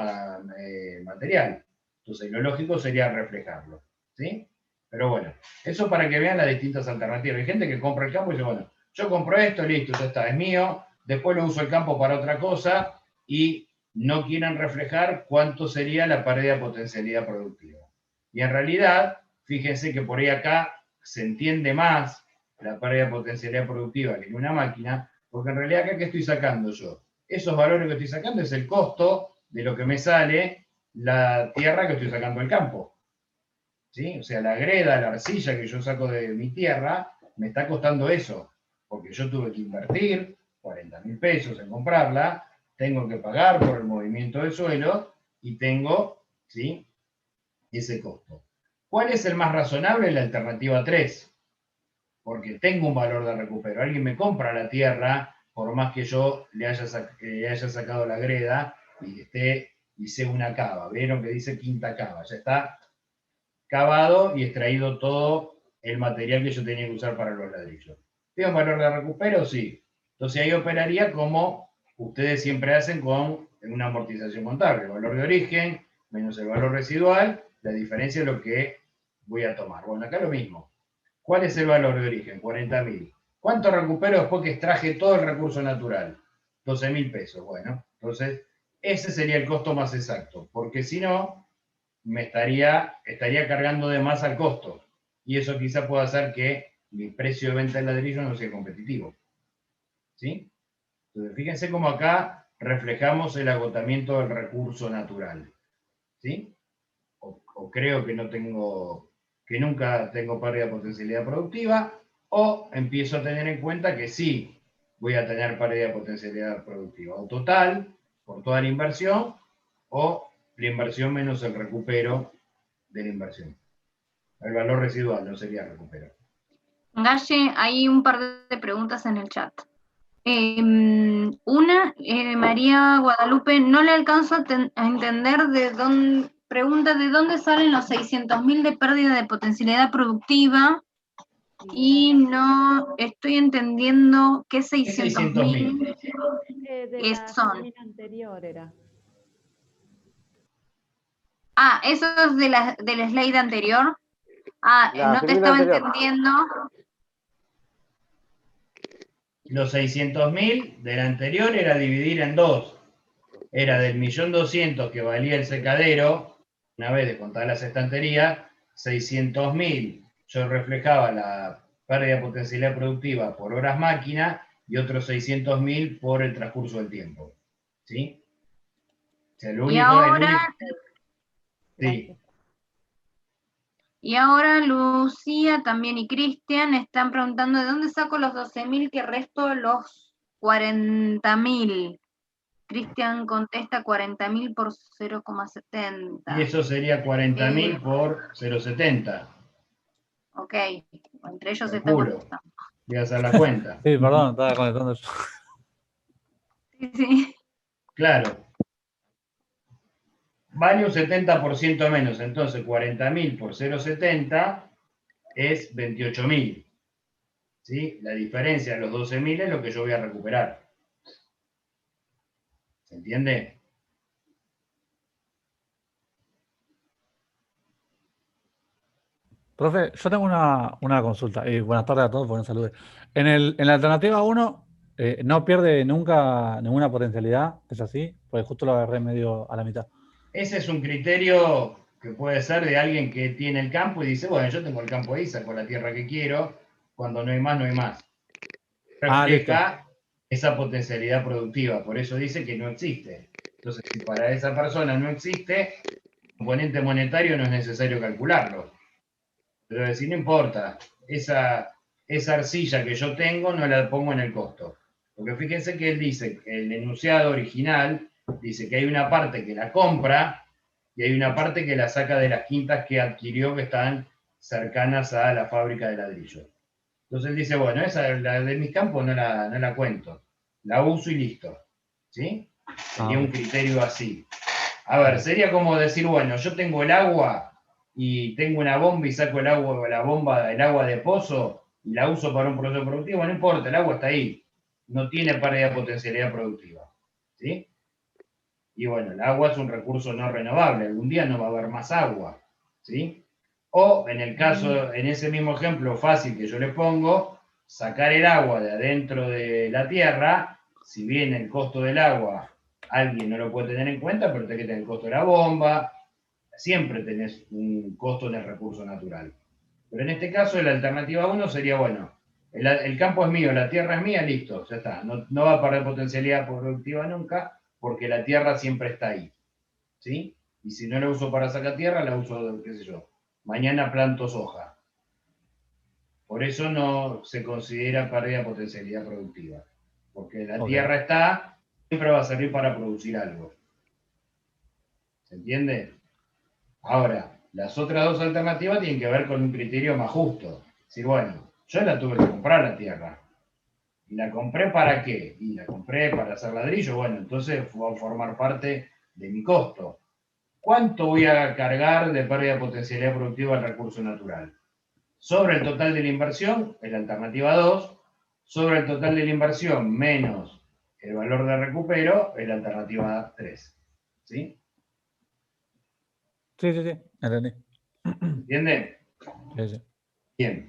Speaker 1: material. Entonces, lo lógico sería reflejarlo, ¿sí? Pero bueno, eso para que vean las distintas alternativas. Hay gente que compra el campo y dice, bueno, yo compro esto, listo, ya está, es mío, después lo uso el campo para otra cosa y no quieren reflejar cuánto sería la pérdida de potencialidad productiva. Y en realidad, fíjense que por ahí acá se entiende más la pérdida de potencialidad productiva que en una máquina, porque en realidad acá, ¿qué estoy sacando yo? Esos valores que estoy sacando es el costo de lo que me sale la tierra que estoy sacando del campo. ¿Sí? O sea, la greda, la arcilla que yo saco de mi tierra, me está costando eso, porque yo tuve que invertir 40.000 pesos en comprarla, tengo que pagar por el movimiento del suelo y tengo, ¿sí?, ese costo. ¿Cuál es el más razonable? La alternativa 3, porque tengo un valor de recupero. Alguien me compra la tierra, por más que yo le haya sacado la greda y hice una cava. ¿Vieron que dice quinta cava? Ya está cavado y extraído todo el material que yo tenía que usar para los ladrillos. ¿Tiene un valor de recupero? Sí. Entonces ahí operaría como ustedes siempre hacen con una amortización contable. El valor de origen menos el valor residual, la diferencia es lo que voy a tomar. Bueno, acá lo mismo. ¿Cuál es el valor de origen? 40.000. ¿Cuánto recupero después que extraje todo el recurso natural? 12.000 pesos. Bueno, entonces ese sería el costo más exacto, porque si no, me estaría cargando de más al costo. Y eso quizá pueda hacer que mi precio de venta del ladrillo no sea competitivo. ¿Sí? Entonces, fíjense cómo acá reflejamos el agotamiento del recurso natural. ¿Sí? O creo que nunca tengo pérdida de potencialidad productiva, o empiezo a tener en cuenta que sí voy a tener pérdida de potencialidad productiva. O total, por toda la inversión, o la inversión menos el recupero de la inversión. El valor residual no sería recupero.
Speaker 2: Galle, hay un par de preguntas en el chat. Una, María Guadalupe, no le alcanzo a entender pregunta de dónde salen los 600.000 de pérdida de potencialidad productiva y no estoy entendiendo qué 600.000 son.
Speaker 4: Anterior era.
Speaker 2: Ah, eso es del slide anterior. Ah, no te estaba entendiendo.
Speaker 1: Los 600.000 del anterior era dividir en dos. Era del 1.200.000 que valía el secadero, una vez descontadas las estanterías, 600.000 yo reflejaba la pérdida de potencialidad productiva por horas máquina y otros 600.000 por el transcurso del tiempo. ¿Sí? O sea,
Speaker 2: Y ahora...
Speaker 1: Sí.
Speaker 2: Y ahora Lucía también y Cristian están preguntando de dónde saco los 12.000 que resto los 40.000. Cristian contesta 40.000 por 0,70.
Speaker 1: Y eso sería 40.000 por 0,70.
Speaker 2: Ok, entre ellos se
Speaker 1: están contestando. Voy a hacer la cuenta.
Speaker 5: Sí, perdón, estaba conectando yo.
Speaker 2: Sí.
Speaker 1: Claro. Vale un 70% menos, entonces 40.000 por 0,70 es 28.000. ¿Sí? La diferencia de los 12.000 es lo que yo voy a recuperar. ¿Se entiende?
Speaker 5: Profe, yo tengo una consulta, y buenas tardes a todos, buenas saludes. En la alternativa 1, no pierde nunca ninguna potencialidad, ¿es así? Pues justo lo agarré medio a la mitad.
Speaker 1: Ese es un criterio que puede ser de alguien que tiene el campo y dice, bueno, yo tengo el campo ahí, saco la tierra que quiero, cuando no hay más, no hay más. Refleja esa potencialidad productiva, por eso dice que no existe. Entonces, si para esa persona no existe, el componente monetario no es necesario calcularlo. Pero decir, no importa, esa arcilla que yo tengo no la pongo en el costo. Porque fíjense que él dice, el enunciado original dice que hay una parte que la compra y hay una parte que la saca de las quintas que adquirió que están cercanas a la fábrica de ladrillo. Entonces él dice, bueno, esa la de mis campos no la cuento, la uso y listo. ¿Sí? Sería un criterio así. A ver, sería como decir, bueno, yo tengo el agua y tengo una bomba y saco el agua de pozo y la uso para un proceso productivo, no importa, el agua está ahí, no tiene pérdida de potencialidad productiva. ¿Sí? Y bueno, el agua es un recurso no renovable, algún día no va a haber más agua. ¿Sí? O en el caso, en ese mismo ejemplo fácil que yo le pongo, sacar el agua de adentro de la tierra, si bien el costo del agua alguien no lo puede tener en cuenta, pero tenés que tener el costo de la bomba, siempre tenés un costo en el recurso natural. Pero en este caso, la alternativa 1 sería, bueno, el campo es mío, la tierra es mía, listo, ya está. No va a perder potencialidad productiva nunca, porque la tierra siempre está ahí. ¿Sí? Y si no la uso para sacar tierra, la uso, qué sé yo, mañana planto soja. Por eso no se considera pérdida de potencialidad productiva. Porque la tierra está, siempre va a servir para producir algo. ¿Se entiende? Ahora, las otras dos alternativas tienen que ver con un criterio más justo. Es decir, bueno, yo la tuve que comprar la tierra. ¿Y la compré para qué? Y la compré para hacer ladrillo. Bueno, entonces va a formar parte de mi costo. ¿Cuánto voy a cargar de pérdida de potencialidad productiva al recurso natural? Sobre el total de la inversión, es la alternativa 2. Sobre el total de la inversión menos el valor de recupero, es la alternativa 3. ¿Sí?
Speaker 5: Sí, entendí.
Speaker 1: ¿Entienden?
Speaker 5: Sí.
Speaker 1: Bien.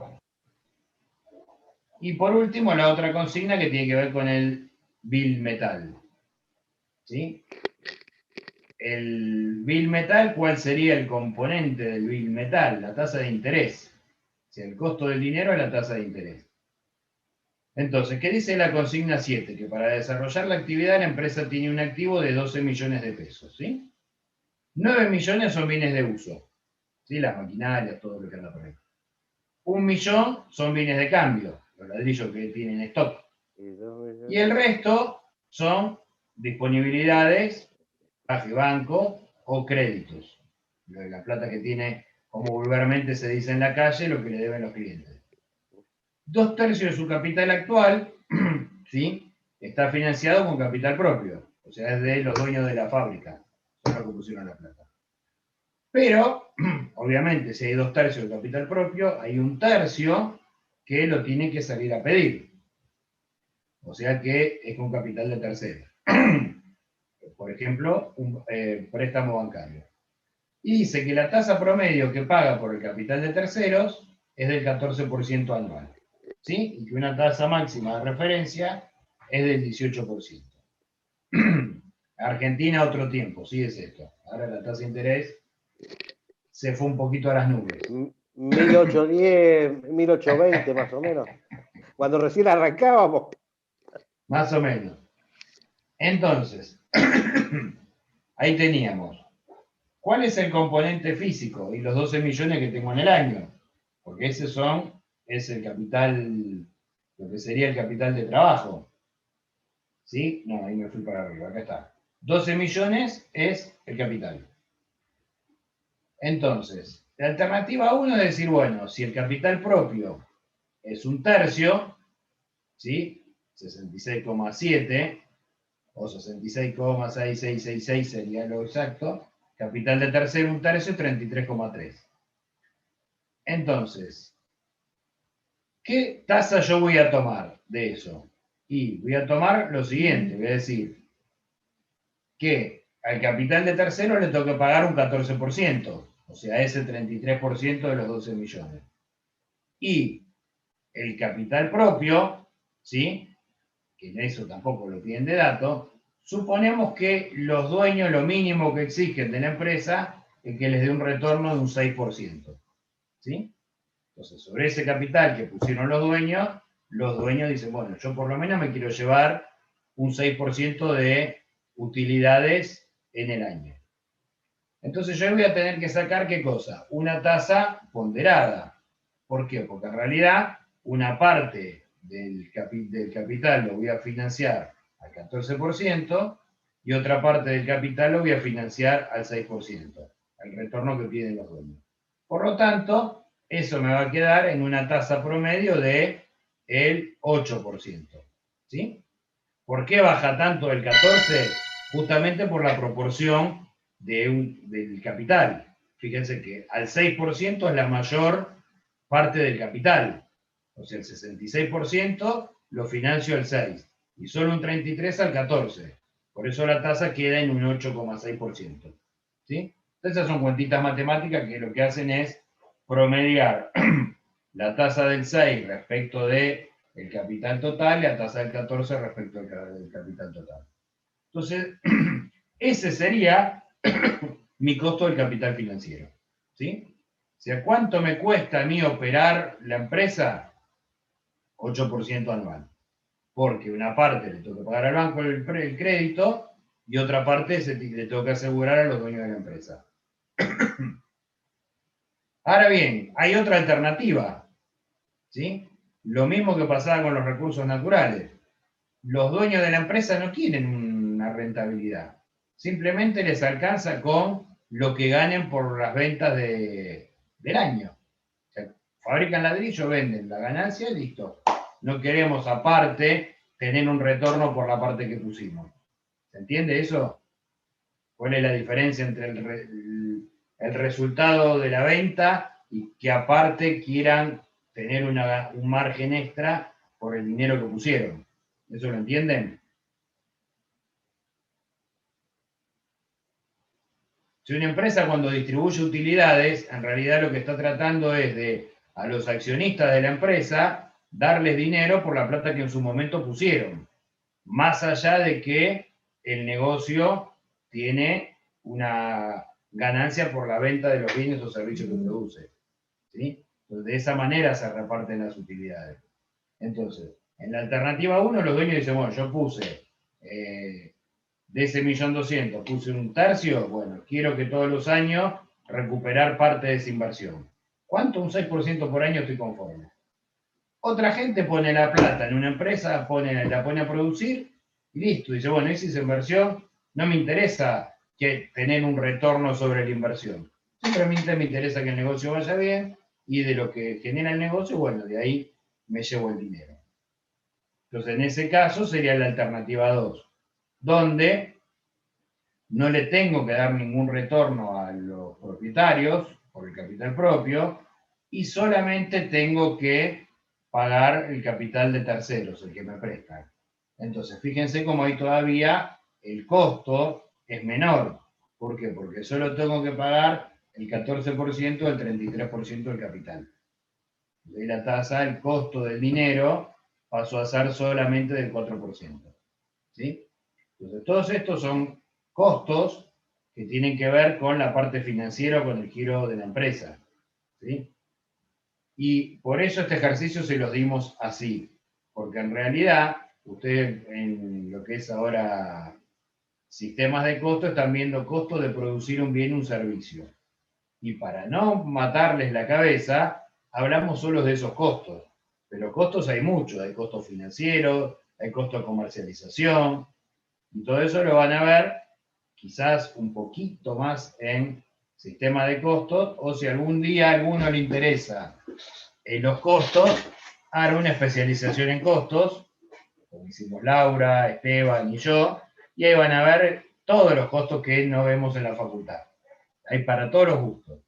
Speaker 1: Y por último, la otra consigna que tiene que ver con el bill metal. ¿Sí? el bill metal, ¿cuál sería el componente del bill metal? La tasa de interés. O sea, el costo del dinero es la tasa de interés. Entonces, ¿qué dice la consigna 7? Que para desarrollar la actividad la empresa tiene un activo de 12 millones de pesos, ¿sí? 9 millones son bienes de uso, ¿sí? Las maquinarias, todo lo que anda por ahí. 1 millón son bienes de cambio, los ladrillos que tienen stock. Y el resto son disponibilidades, paje banco o créditos. La plata que tiene, como vulgarmente se dice en la calle, lo que le deben los clientes. 2/3 de su capital actual, ¿sí? Está financiado con capital propio, o sea, es de los dueños de la fábrica, son los que pusieron la plata. Pero, obviamente, si hay 2/3 de capital propio, hay 1/3 que lo tiene que salir a pedir. O sea que es con capital de tercero. Por ejemplo, un préstamo bancario. Y dice que la tasa promedio que paga por el capital de terceros es del 14% anual. ¿Sí? Y que una tasa máxima de referencia es del 18%. Argentina otro tiempo, sí es esto. Ahora la tasa de interés se fue un poquito a las nubes.
Speaker 3: 1810, 1820 más o menos. Cuando recién arrancábamos.
Speaker 1: Más o menos. Entonces, ahí teníamos. ¿Cuál es el componente físico? Y los 12 millones que tengo en el año. Porque es el capital, lo que sería el capital de trabajo. ¿Sí? No, ahí me fui para arriba, acá está. 12 millones es el capital. Entonces, la alternativa 1 es decir, bueno, si el capital propio es 1/3, ¿sí? 66,7 o 66,6666 sería lo exacto. Capital de tercero 1/3, 33,3. Entonces, ¿qué tasa yo voy a tomar de eso? Y voy a tomar lo siguiente, voy a decir que al capital de tercero le tengo que pagar un 14%, o sea, ese 33% de los 12 millones. Y el capital propio, ¿sí? Que en eso tampoco lo piden de dato, suponemos que los dueños lo mínimo que exigen de la empresa es que les dé un retorno de un 6%, ¿sí? Entonces, sobre ese capital que pusieron los dueños dicen, bueno, yo por lo menos me quiero llevar un 6% de utilidades en el año. Entonces yo voy a tener que sacar, ¿qué cosa? Una tasa ponderada. ¿Por qué? Porque en realidad una parte del capital lo voy a financiar al 14% y otra parte del capital lo voy a financiar al 6%, al retorno que piden los dueños. Por lo tanto, eso me va a quedar en una tasa promedio de el 8%. ¿Sí? ¿Por qué baja tanto el 14%? Justamente por la proporción del capital. Fíjense que al 6% es la mayor parte del capital. O sea, el 66% lo financio al 6% y solo un 33% al 14%. Por eso la tasa queda en un 8,6%. ¿Sí? Esas son cuentitas matemáticas que lo que hacen es promediar la tasa del 6 respecto del capital total y la tasa del 14 respecto del capital total. Entonces, ese sería mi costo del capital financiero. ¿Sí? O sea, ¿cuánto me cuesta a mí operar la empresa? 8% anual. Porque una parte le tengo que pagar al banco el crédito y otra parte le tengo que asegurar a los dueños de la empresa. Ahora bien, hay otra alternativa. ¿Sí? Lo mismo que pasaba con los recursos naturales. Los dueños de la empresa no quieren una rentabilidad. Simplemente les alcanza con lo que ganen por las ventas del año. O sea, fabrican ladrillo, venden la ganancia y listo. No queremos aparte tener un retorno por la parte que pusimos. ¿Se entiende eso? ¿Cuál es la diferencia entre el resultado de la venta y que aparte quieran tener un margen extra por el dinero que pusieron? ¿Eso lo entienden? Si una empresa cuando distribuye utilidades, en realidad lo que está tratando es de a los accionistas de la empresa darles dinero por la plata que en su momento pusieron, más allá de que el negocio tiene una ganancia por la venta de los bienes o servicios que produce. ¿Sí? Entonces, de esa manera se reparten las utilidades. Entonces, en la alternativa 1, los dueños dicen, bueno, yo puse, de ese 1.200.000, puse un tercio, bueno, quiero que todos los años recuperar parte de esa inversión. ¿Cuánto? Un 6% por año estoy conforme. Otra gente pone la plata en una empresa, la pone a producir, y listo. Dice, bueno, hice esa inversión, no me interesa tener un retorno sobre la inversión. Simplemente me interesa que el negocio vaya bien, y de lo que genera el negocio, bueno, de ahí me llevo el dinero. Entonces, en ese caso sería la alternativa 2, donde no le tengo que dar ningún retorno a los propietarios por el capital propio y solamente tengo que pagar el capital de terceros, el que me prestan. Entonces, fíjense cómo ahí todavía el costo es menor. ¿Por qué? Porque solo tengo que pagar el 14% del 33% del capital. De la tasa, el costo del dinero pasó a ser solamente del 4%. ¿Sí? Entonces, todos estos son costos que tienen que ver con la parte financiera o con el giro de la empresa. ¿Sí? Y por eso este ejercicio se los dimos así, porque en realidad, ustedes en lo que es ahora sistemas de costo están viendo costos de producir un bien o un servicio. Y para no matarles la cabeza, hablamos solo de esos costos. Pero costos hay muchos, hay costos financieros, hay costos de comercialización, y todo eso lo van a ver quizás un poquito más en sistema de costos, o si algún día a alguno le interesa los costos, hará una especialización en costos, como hicimos Laura, Esteban y yo, y ahí van a ver todos los costos que no vemos en la facultad. Hay para todos los gustos.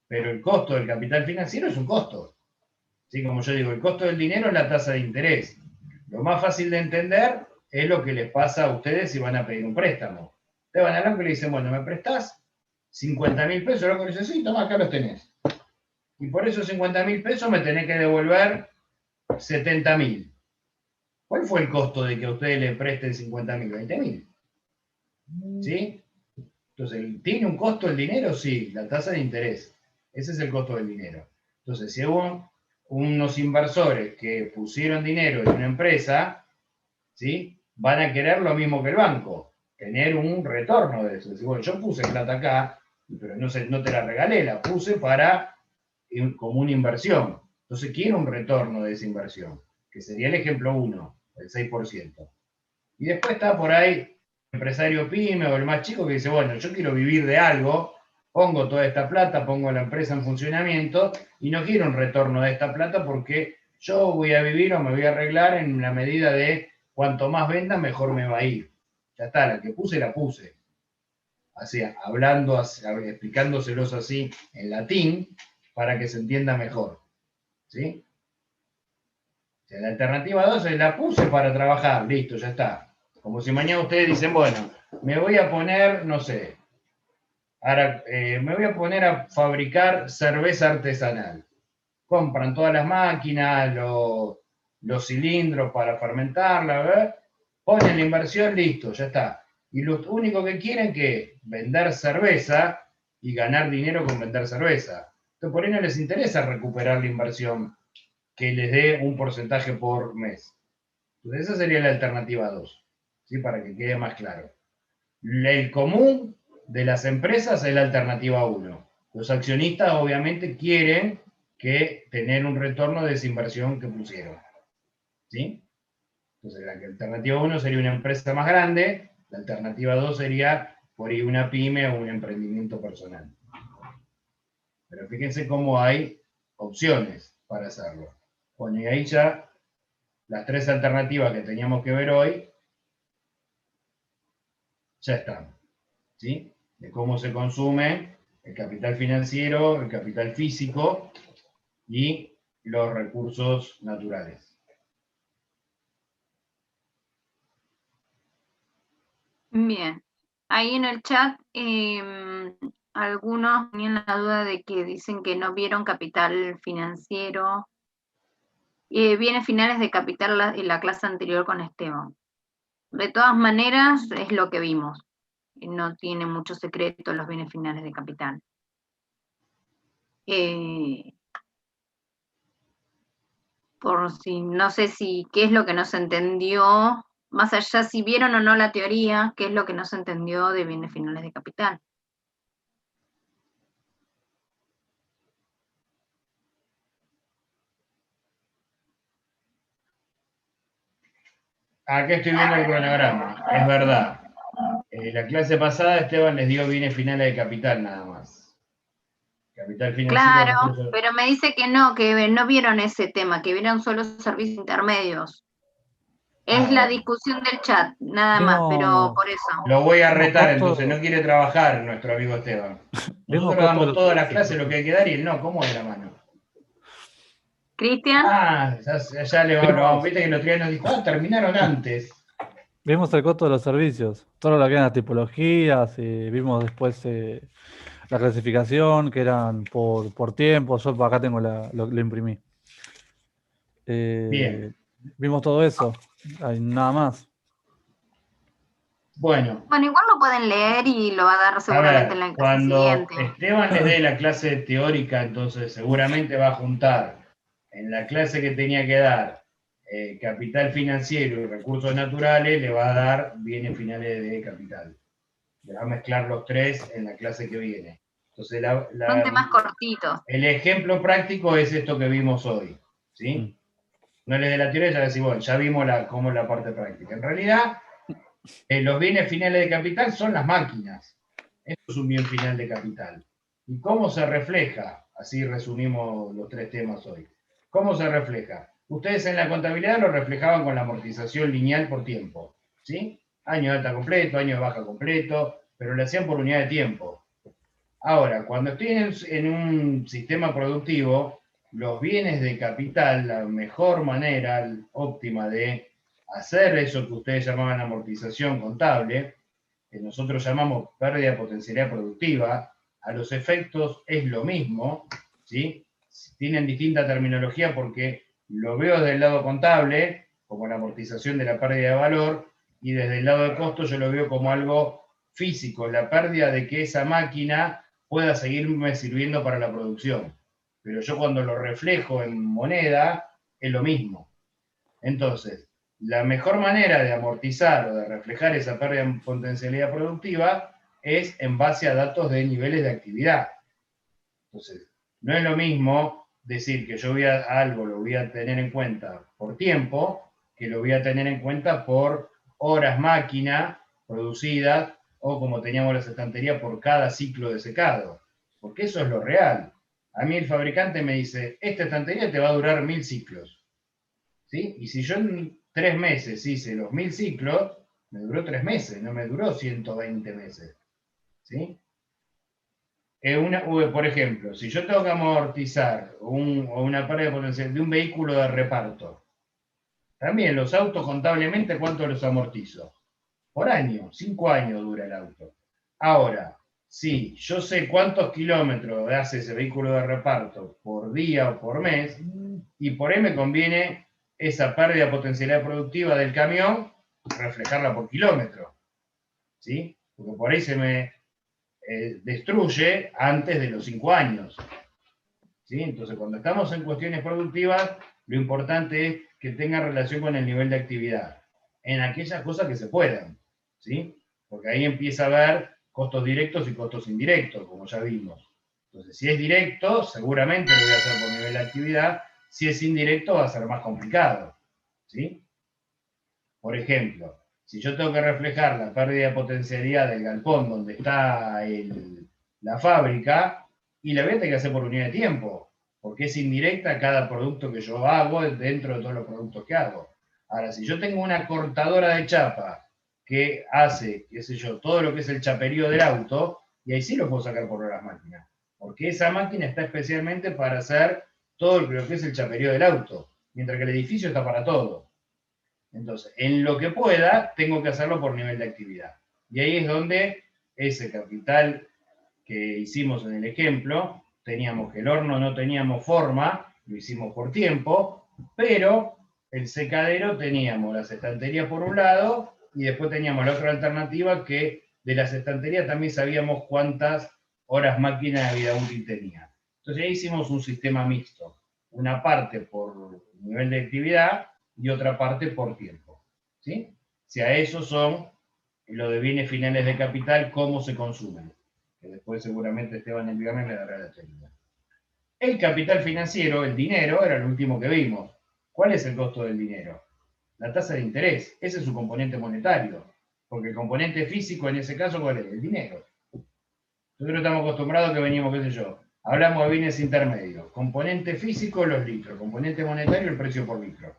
Speaker 1: Pero el costo del capital financiero es un costo. ¿Sí? Como yo digo, el costo del dinero es la tasa de interés. Lo más fácil de entender es lo que les pasa a ustedes si van a pedir un préstamo. Te van al banco y le dicen, bueno, ¿me prestás 50.000 pesos? El banco le dice, sí, toma, acá los tenés. Y por esos 50.000 pesos me tenés que devolver 70.000. ¿Cuál fue el costo de que a ustedes le presten 50.000? 20.000. ¿Sí? Entonces, ¿tiene un costo el dinero? Sí, la tasa de interés. Ese es el costo del dinero. Entonces, si hubo unos inversores que pusieron dinero en una empresa, ¿sí? Van a querer lo mismo que el banco, tener un retorno de eso. Decir, bueno, yo puse plata acá, pero no te la regalé, la puse como una inversión. Entonces quiero un retorno de esa inversión, que sería el ejemplo 1, el 6%. Y después está por ahí el empresario pyme o el más chico que dice, bueno, yo quiero vivir de algo, pongo toda esta plata, pongo la empresa en funcionamiento y no quiero un retorno de esta plata porque yo voy a vivir o me voy a arreglar en la medida de cuanto más venda, mejor me va a ir. Ya está, la que puse, la puse. Así, explicándoselos así en latín para que se entienda mejor. ¿Sí? O sea, la alternativa 2 es la puse para trabajar, listo, ya está. Como si mañana ustedes dicen, bueno, me voy a poner, no sé, ahora me voy a poner a fabricar cerveza artesanal. Compran todas las máquinas, los cilindros para fermentarla, ¿verdad? Ponen la inversión, listo, ya está. Y lo único que quieren es vender cerveza y ganar dinero con vender cerveza. Entonces, por ahí no les interesa recuperar la inversión que les dé un porcentaje por mes. Entonces, esa sería la alternativa 2, ¿sí? Para que quede más claro. El común de las empresas es la alternativa 1. Los accionistas obviamente quieren tener un retorno de esa inversión que pusieron. ¿Sí? Entonces, la alternativa 1 sería una empresa más grande, la alternativa 2 sería por ahí una pyme o un emprendimiento personal. Pero fíjense cómo hay opciones para hacerlo. Bueno, y ahí ya las 3 alternativas que teníamos que ver hoy ya están. ¿Sí? De cómo se consume el capital financiero, el capital físico y los recursos naturales.
Speaker 2: Bien, ahí en el chat algunos tenían la duda de que dicen que no vieron capital financiero. Viene finales de capital en la clase anterior con Esteban. De todas maneras, es lo que vimos. no tiene mucho secreto los bienes finales de capital. Por si, no sé si, qué es lo que no se entendió, más allá si vieron o no la teoría, qué es lo que no se entendió de bienes finales de capital.
Speaker 1: Aquí estoy viendo el cronograma, es verdad. La clase pasada Esteban les dio bienes finales de capital nada más. Capital financiero.
Speaker 2: Claro,
Speaker 1: recursos.
Speaker 2: pero me dice que no vieron ese tema, que vieron solo servicios intermedios. Es la discusión del chat, nada más, pero por eso.
Speaker 1: Lo voy a retar,
Speaker 5: Vimos
Speaker 1: entonces no quiere trabajar nuestro amigo Esteban.
Speaker 5: Vimos
Speaker 1: Nosotros damos
Speaker 5: costo de
Speaker 1: todas
Speaker 5: los
Speaker 1: las clases lo que hay que dar y él no, ¿cómo es la mano?
Speaker 2: Cristian,
Speaker 1: Ya le vamos, viste que el otro día nos dijo, terminaron antes.
Speaker 5: Vimos el costo de los servicios, todo lo que eran las tipologías, y vimos después la clasificación, que eran por tiempo. Yo acá tengo lo imprimí.
Speaker 1: Bien.
Speaker 5: Vimos todo eso, nada más.
Speaker 1: Bueno,
Speaker 2: igual lo pueden leer y lo va a dar seguramente en la clase
Speaker 1: cuando
Speaker 2: siguiente.
Speaker 1: Esteban les dé la clase teórica, entonces seguramente va a juntar en la clase que tenía que dar capital financiero y recursos naturales, le va a dar bienes finales de capital. Le va a mezclar los tres en la clase que viene. Entonces,
Speaker 2: Son temas cortitos.
Speaker 1: el ejemplo práctico es esto que vimos hoy, ¿sí? No les dé la teoría, ya decís, bueno, ya vimos cómo es la parte práctica. En realidad, los bienes finales de capital son las máquinas. Esto es un bien final de capital. ¿Y cómo se refleja? Así resumimos los tres temas hoy. ¿Cómo se refleja? Ustedes en la contabilidad lo reflejaban con la amortización lineal por tiempo, ¿sí? Año de alta completo, año de baja completo, pero lo hacían por unidad de tiempo. Ahora, cuando estoy en un sistema productivo, los bienes de capital, la mejor manera óptima de hacer eso que ustedes llamaban amortización contable, que nosotros llamamos pérdida de potencialidad productiva, a los efectos es lo mismo, ¿sí? Tienen distinta terminología porque lo veo desde el lado contable, como la amortización de la pérdida de valor, y desde el lado de costo yo lo veo como algo físico, la pérdida de que esa máquina pueda seguirme sirviendo para la producción. Pero yo cuando lo reflejo en moneda, es lo mismo. Entonces, la mejor manera de amortizar o de reflejar esa pérdida en potencialidad productiva es en base a datos de niveles de actividad. Entonces, no es lo mismo decir que yo algo lo voy a tener en cuenta por tiempo, que lo voy a tener en cuenta por horas máquina producidas, o como teníamos las estanterías, por cada ciclo de secado. Porque eso es lo real. A mí el fabricante me dice, esta estantería te va a durar 1000 ciclos. ¿Sí? Y si yo en 3 meses hice los 1000 ciclos, me duró 3 meses, no me duró 120 meses. ¿Sí? Por ejemplo, si yo tengo que amortizar una pérdida potencial de un vehículo de reparto, también los autos contablemente, ¿cuánto los amortizo? Por año, 5 años dura el auto. Ahora, si yo sé cuántos kilómetros hace ese vehículo de reparto por día o por mes, y por ahí me conviene esa pérdida de potencialidad productiva del camión, reflejarla por kilómetro, ¿sí? Porque por ahí se me destruye antes de los 5 años, ¿sí? Entonces, cuando estamos en cuestiones productivas, lo importante es que tenga relación con el nivel de actividad, en aquellas cosas que se puedan, ¿sí? Porque ahí empieza a haber costos directos y costos indirectos, como ya vimos. Entonces, si es directo, seguramente lo voy a hacer por nivel de actividad. Si es indirecto, va a ser más complicado, ¿sí? Por ejemplo, si yo tengo que reflejar la pérdida de potencialidad del galpón donde está la fábrica, y la voy a tener que hacer por unidad de tiempo, porque es indirecta cada producto que yo hago dentro de todos los productos que hago. Ahora, si yo tengo una cortadora de chapa que hace, qué sé yo, todo lo que es el chaperío del auto, y ahí sí lo puedo sacar por horas máquinas, porque esa máquina está especialmente para hacer todo lo que es el chaperío del auto, mientras que el edificio está para todo. Entonces, en lo que pueda, tengo que hacerlo por nivel de actividad. Y ahí es donde ese capital que hicimos en el ejemplo, teníamos que el horno no teníamos forma, lo hicimos por tiempo, pero el secadero teníamos las estanterías por un lado y después teníamos la otra alternativa que de las estanterías también sabíamos cuántas horas máquina de vida útil tenía. Entonces ahí hicimos un sistema mixto, una parte por nivel de actividad y otra parte por tiempo, ¿sí? Si a eso son lo de bienes finales de capital, cómo se consumen, que después seguramente Esteban Envigamen le dará la teoría. El capital financiero, el dinero, era lo último que vimos. ¿Cuál es el costo del dinero? La tasa de interés, ese es su componente monetario, porque el componente físico en ese caso, ¿cuál es? El dinero. Nosotros estamos acostumbrados que venimos, qué sé yo, hablamos de bienes intermedios, componente físico, los litros, componente monetario, el precio por litro.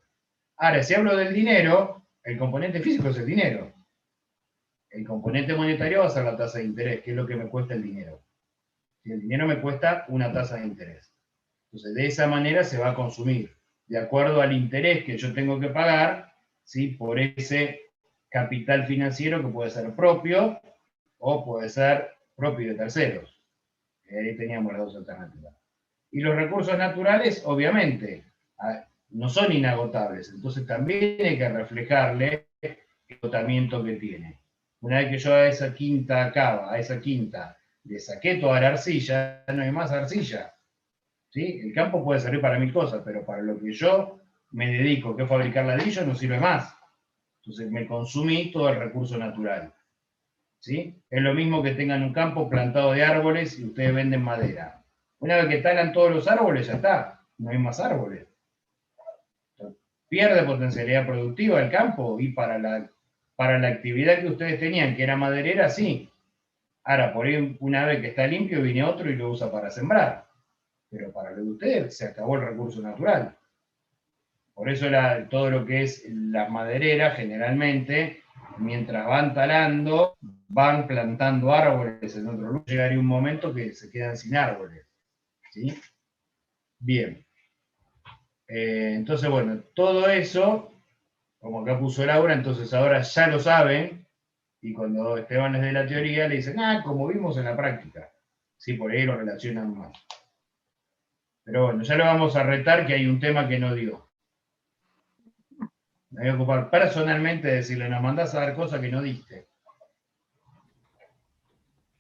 Speaker 1: Ahora, si hablo del dinero, el componente físico es el dinero. El componente monetario va a ser la tasa de interés, que es lo que me cuesta el dinero. Si el dinero me cuesta una tasa de interés. Entonces, de esa manera se va a consumir, de acuerdo al interés que yo tengo que pagar, ¿sí? Por ese capital financiero que puede ser propio o puede ser propio de terceros. Ahí teníamos las dos alternativas. Y los recursos naturales, obviamente, no son inagotables, entonces también hay que reflejarle el agotamiento que tiene. Una vez que yo a esa quinta cava, a esa quinta, le saqué toda la arcilla, no hay más arcilla. ¿Sí? El campo puede servir para 1000 cosas, pero para lo que yo me dedico, que es fabricar ladrillos, no sirve más. Entonces me consumí todo el recurso natural. ¿Sí? Es lo mismo que tengan un campo plantado de árboles y ustedes venden madera. Una vez que talan todos los árboles, ya está, no hay más árboles. Pierde potencialidad productiva el campo y para la actividad que ustedes tenían, que era maderera, sí. Ahora, por ahí una vez que está limpio, viene otro y lo usa para sembrar. Pero para lo de ustedes se acabó el recurso natural. Por eso todo lo que es las madereras, generalmente, mientras van talando, van plantando árboles en otro lugar. Llegaría un momento que se quedan sin árboles. ¿Sí? Bien. Entonces, bueno, todo eso, como acá puso Laura, entonces ahora ya lo saben, y cuando Esteban les dé la teoría, le dicen, como vimos en la práctica. Sí, por ahí lo relacionan más. Pero bueno, ya lo vamos a retar que hay un tema que no dio. Me voy a ocupar personalmente de decirle, nos mandás a dar cosas que no diste.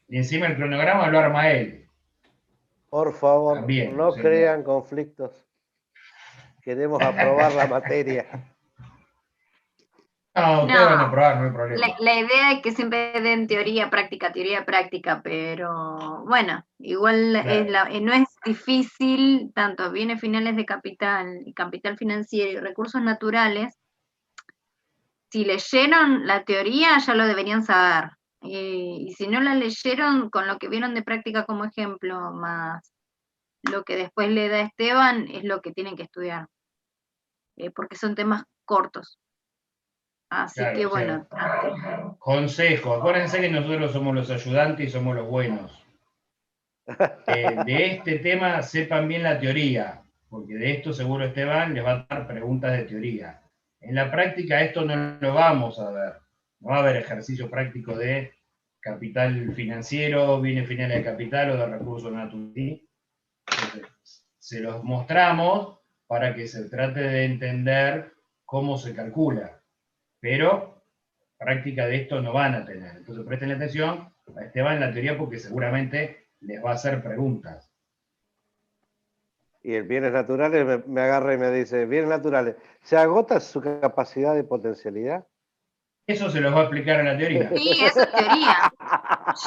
Speaker 1: Y encima el cronograma lo arma él.
Speaker 3: Por favor,
Speaker 1: También,
Speaker 3: no crean conflictos. Queremos aprobar la materia.
Speaker 1: No, ustedes van a aprobar, no hay problema.
Speaker 2: La idea es que siempre den teoría práctica, pero bueno, igual
Speaker 1: Claro.
Speaker 2: no es difícil, tanto bienes finales de capital, y capital financiero y recursos naturales. Si leyeron la teoría ya lo deberían saber. Y si no la leyeron, con lo que vieron de práctica como ejemplo, más lo que después le da Esteban, es lo que tienen que estudiar. Porque son temas cortos. Así
Speaker 1: Claro,
Speaker 2: que
Speaker 1: o sea,
Speaker 2: bueno.
Speaker 1: consejo, acuérdense que nosotros somos los ayudantes y somos los buenos. De este tema sepan bien la teoría, porque de esto seguro Esteban les va a dar preguntas de teoría. En la práctica esto no lo vamos a ver. No va a haber ejercicio práctico de capital financiero, bienes finales de capital o de recursos naturales. Entonces, se los mostramos para que se trate de entender cómo se calcula. Pero práctica de esto no van a tener. Entonces presten atención a Esteban en la teoría porque seguramente les va a hacer preguntas.
Speaker 3: Y el bienes naturales me agarra y me dice, bienes naturales, ¿se agota su capacidad de potencialidad?
Speaker 1: Eso se los va a explicar en la teoría.
Speaker 2: Sí, eso es teoría.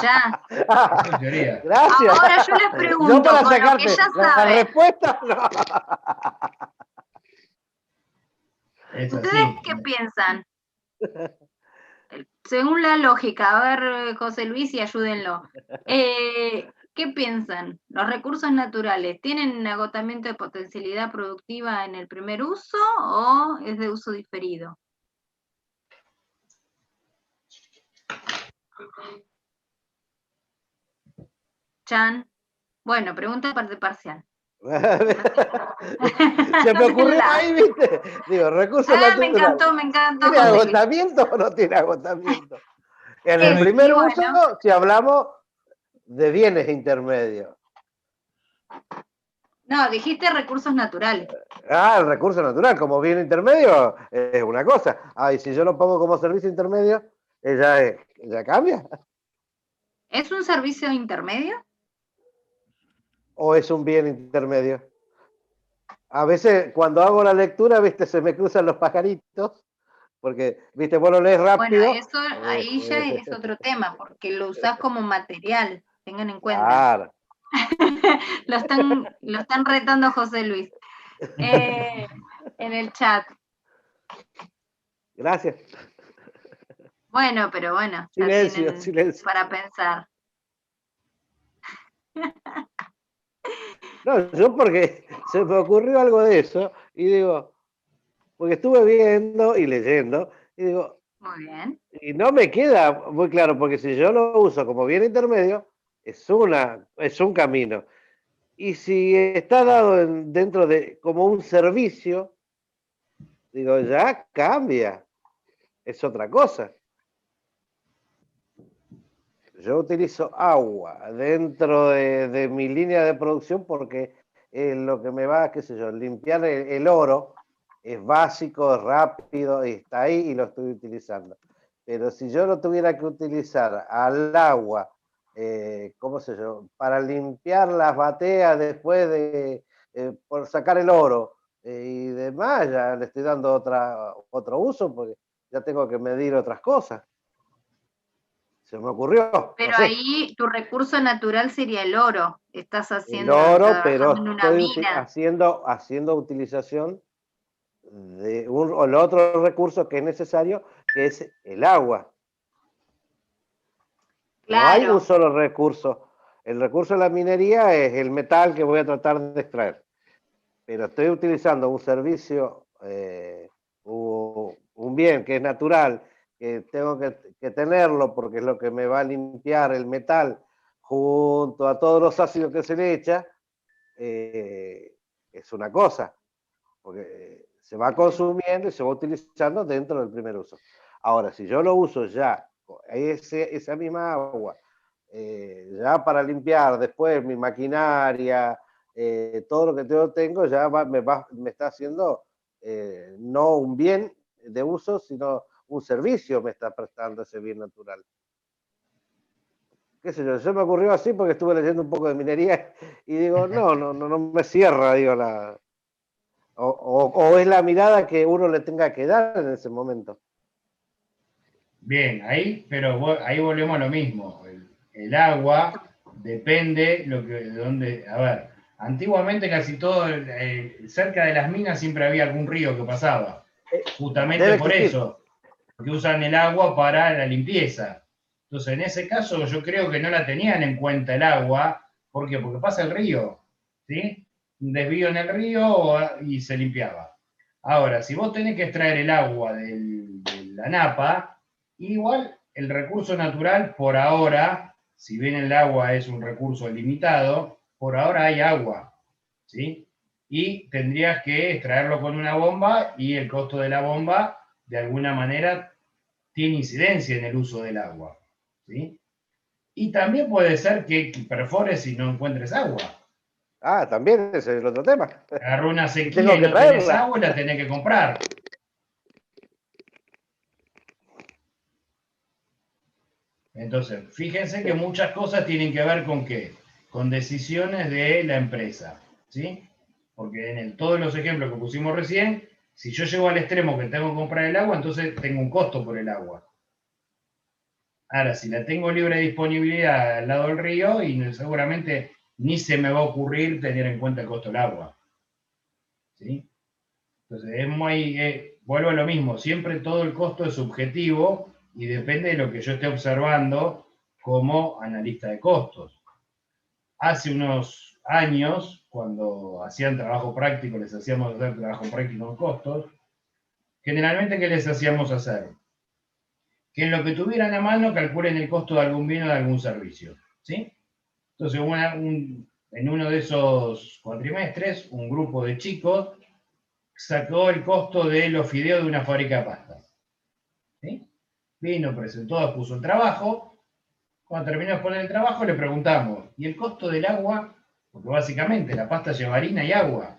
Speaker 2: Ya.
Speaker 1: Eso es teoría.
Speaker 3: Gracias.
Speaker 2: Ahora yo les pregunto,
Speaker 3: no para
Speaker 2: con lo
Speaker 3: sacarte
Speaker 2: que ya
Speaker 3: la
Speaker 2: saben,
Speaker 3: respuesta, no.
Speaker 1: Es
Speaker 2: ¿ustedes
Speaker 1: así.
Speaker 2: qué piensan? Según la lógica, a ver, José Luis, y ayúdenlo. ¿Qué piensan? ¿Los recursos naturales tienen agotamiento de potencialidad productiva en el primer uso o es de uso diferido? Chan. Bueno, pregunta parte parcial.
Speaker 3: Se me ocurrió ahí, ¿viste? Digo, recursos naturales.
Speaker 2: Me encantó.
Speaker 3: ¿Tiene agotamiento o no tiene agotamiento? En el
Speaker 2: Sí,
Speaker 3: primer
Speaker 2: bueno.
Speaker 3: uso, si hablamos de bienes intermedios.
Speaker 2: No, dijiste recursos naturales.
Speaker 3: El recurso natural como bien intermedio es una cosa. Y si yo lo pongo como servicio intermedio, ya cambia.
Speaker 2: ¿Es un servicio intermedio?
Speaker 3: ¿O es un bien intermedio? A veces cuando hago la lectura, viste, se me cruzan los pajaritos, porque, viste, vos lo lees
Speaker 2: Bueno,
Speaker 3: rápido.
Speaker 2: eso ahí ya es otro tema, porque lo usás como material, tengan en cuenta.
Speaker 3: Claro.
Speaker 2: Lo están retando a José Luis en el chat.
Speaker 3: Gracias.
Speaker 2: Bueno, pero bueno, ya
Speaker 3: Silencio,
Speaker 2: tienen
Speaker 3: silencio.
Speaker 2: para pensar.
Speaker 3: No, yo porque se me ocurrió algo de eso y digo, porque estuve viendo y leyendo y digo,
Speaker 2: Muy bien.
Speaker 3: y no me queda muy claro, porque si yo lo uso como bien intermedio, es un camino. Y si está dado dentro de como un servicio, digo, ya cambia, es otra cosa. Yo utilizo agua dentro de mi línea de producción porque lo que me va, qué sé yo, limpiar el oro es básico, es rápido, y está ahí y lo estoy utilizando. Pero si yo lo tuviera que utilizar al agua, ¿cómo sé yo? Para limpiar las bateas después por sacar el oro y demás, ya le estoy dando otro uso porque ya tengo que medir otras cosas. Se me ocurrió.
Speaker 2: Pero
Speaker 3: No sé.
Speaker 2: ahí tu recurso natural sería el oro. Estás
Speaker 3: El oro,
Speaker 2: trabajando en
Speaker 3: pero
Speaker 2: una
Speaker 3: estoy
Speaker 2: mina.
Speaker 3: haciendo utilización de el otro recurso que es necesario, que es el agua. No hay un
Speaker 2: Claro,
Speaker 3: solo recurso. El recurso de la minería es el metal que voy a tratar de extraer. Pero estoy utilizando un servicio, un bien que es natural, que tengo que tenerlo porque es lo que me va a limpiar el metal junto a todos los ácidos que se le echa, es una cosa, porque se va consumiendo y se va utilizando dentro del primer uso. Ahora, si yo lo uso ya, esa misma agua, ya para limpiar después mi maquinaria, todo lo que yo tengo, ya me está haciendo no un bien de uso, sino un servicio me está prestando ese bien natural. Qué sé yo, se me ocurrió así porque estuve leyendo un poco de minería y digo, no me cierra, digo, o es la mirada que uno le tenga que dar en ese momento.
Speaker 1: Bien, ahí volvemos a lo mismo. El agua depende de dónde. A ver, antiguamente casi todo, cerca de las minas siempre había algún río que pasaba. Justamente
Speaker 3: Debe
Speaker 1: por
Speaker 3: existir.
Speaker 1: eso, porque usan el agua para la limpieza. Entonces, en ese caso, yo creo que no la tenían en cuenta el agua. ¿Por qué? Porque pasa el río, ¿sí? Un desvío en el río y se limpiaba. Ahora, si vos tenés que extraer el agua de la napa, igual el recurso natural, por ahora, si bien el agua es un recurso limitado, por ahora hay agua, ¿sí? Y tendrías que extraerlo con una bomba y el costo de la bomba, de alguna manera, tiene incidencia en el uso del agua, ¿sí? Y también puede ser que perfores y no encuentres agua.
Speaker 3: Ah, también ese es el otro tema.
Speaker 1: Agarró una
Speaker 3: Y
Speaker 1: sequía
Speaker 3: tengo
Speaker 1: y
Speaker 3: que
Speaker 1: no tenés
Speaker 3: traerla.
Speaker 1: agua y la tenés que comprar. Entonces, fíjense que muchas cosas tienen que ver con qué, con decisiones de la empresa, ¿sí? Porque todos los ejemplos que pusimos recién, si yo llego al extremo que tengo que comprar el agua, entonces tengo un costo por el agua. Ahora, si la tengo libre de disponibilidad al lado del río, y seguramente ni se me va a ocurrir tener en cuenta el costo del agua, ¿sí? Entonces, vuelvo a lo mismo, siempre todo el costo es subjetivo y depende de lo que yo esté observando como analista de costos. Hace unos años, cuando hacían trabajo práctico, les hacíamos hacer trabajo práctico en costos, generalmente, ¿qué les hacíamos hacer? Que en lo que tuvieran a mano calculen el costo de algún bien o de algún servicio, ¿sí? Entonces, en uno de esos cuatrimestres, un grupo de chicos sacó el costo de los fideos de una fábrica de pastas, ¿sí? Vino, presentó, puso el trabajo. Cuando terminó de poner el trabajo, le preguntamos, ¿y el costo del agua? Porque básicamente la pasta lleva harina y agua.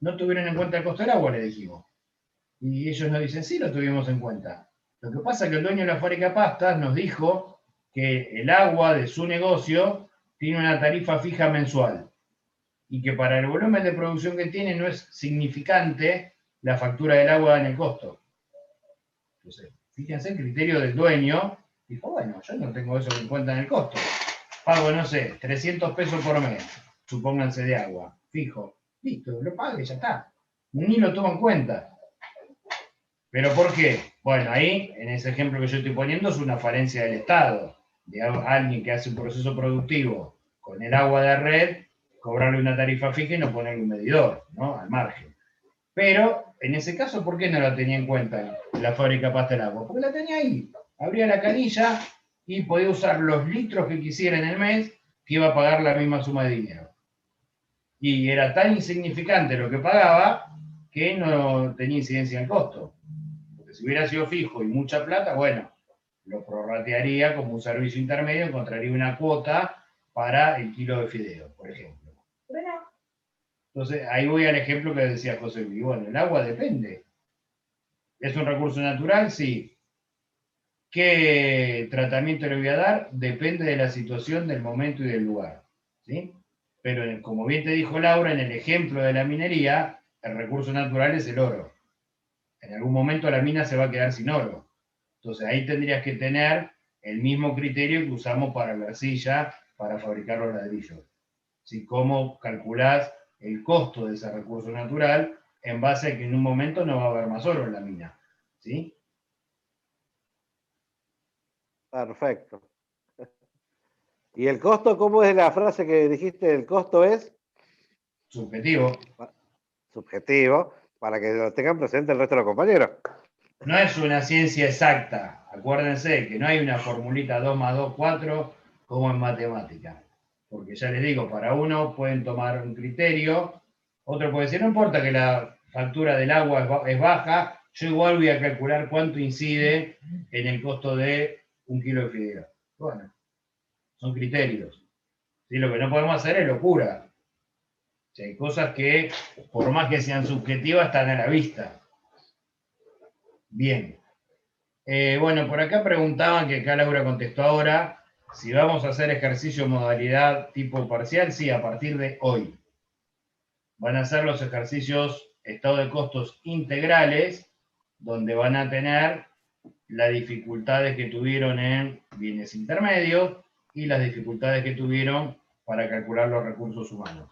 Speaker 1: ¿No tuvieron en cuenta el costo del agua?, le dijimos. Y ellos nos dicen, sí, lo tuvimos en cuenta. Lo que pasa es que el dueño de la fábrica de pastas nos dijo que el agua de su negocio tiene una tarifa fija mensual y que para el volumen de producción que tiene no es significante la factura del agua en el costo. Entonces, fíjense el criterio del dueño. Dijo, bueno, yo no tengo eso en cuenta en el costo. Pago, no sé, 300 pesos por mes, supónganse, de agua, fijo. Listo, lo pague, ya está. Ni lo tomo en cuenta. ¿Pero por qué? Bueno, ahí, en ese ejemplo que yo estoy poniendo, es una falencia del Estado, de alguien que hace un proceso productivo con el agua de red, cobrarle una tarifa fija y no ponerle un medidor, ¿no? Al margen. Pero, en ese caso, ¿por qué no la tenía en cuenta la fábrica Pastelagua? Porque la tenía ahí. Abría la canilla y podía usar los litros que quisiera en el mes, que iba a pagar la misma suma de dinero. Y era tan insignificante lo que pagaba que no tenía incidencia en el costo. Porque si hubiera sido fijo y mucha plata, bueno, lo prorratearía como un servicio intermedio, encontraría una cuota para el kilo de fideo, por ejemplo. Pero no. Entonces, ahí voy al ejemplo que decía José Luis. Bueno, el agua depende. ¿Es un recurso natural? Sí. ¿Qué tratamiento le voy a dar? Depende de la situación, del momento y del lugar. ¿Sí? Pero como bien te dijo Laura, en el ejemplo de la minería, el recurso natural es el oro. En algún momento la mina se va a quedar sin oro. Entonces ahí tendrías que tener el mismo criterio que usamos para la arcilla, para fabricar los ladrillos. ¿Sí? ¿Cómo calculás el costo de ese recurso natural en base a que en un momento no va a haber más oro en la mina? ¿Sí?
Speaker 3: Perfecto. ¿Y el costo, cómo es la frase que dijiste? El costo es
Speaker 1: Subjetivo.
Speaker 3: subjetivo, para que lo tengan presente el resto de los compañeros.
Speaker 1: No es una ciencia exacta. Acuérdense que no hay una formulita 2 más 2, 4 como en matemática. Porque ya les digo, para uno pueden tomar un criterio, otro puede decir, no importa que la factura del agua es baja, yo igual voy a calcular cuánto incide en el costo de un kilo de fideo. Bueno, son criterios. ¿Sí? Lo que no podemos hacer es locura. O sea, hay cosas que, por más que sean subjetivas, están a la vista. Bien. Bueno, por acá preguntaban, que acá Laura contestó ahora, si vamos a hacer ejercicio modalidad tipo parcial. Sí, a partir de hoy. Van a hacer los ejercicios estado de costos integrales, donde van a tener las dificultades que tuvieron en bienes intermedios y las dificultades que tuvieron para calcular los recursos humanos.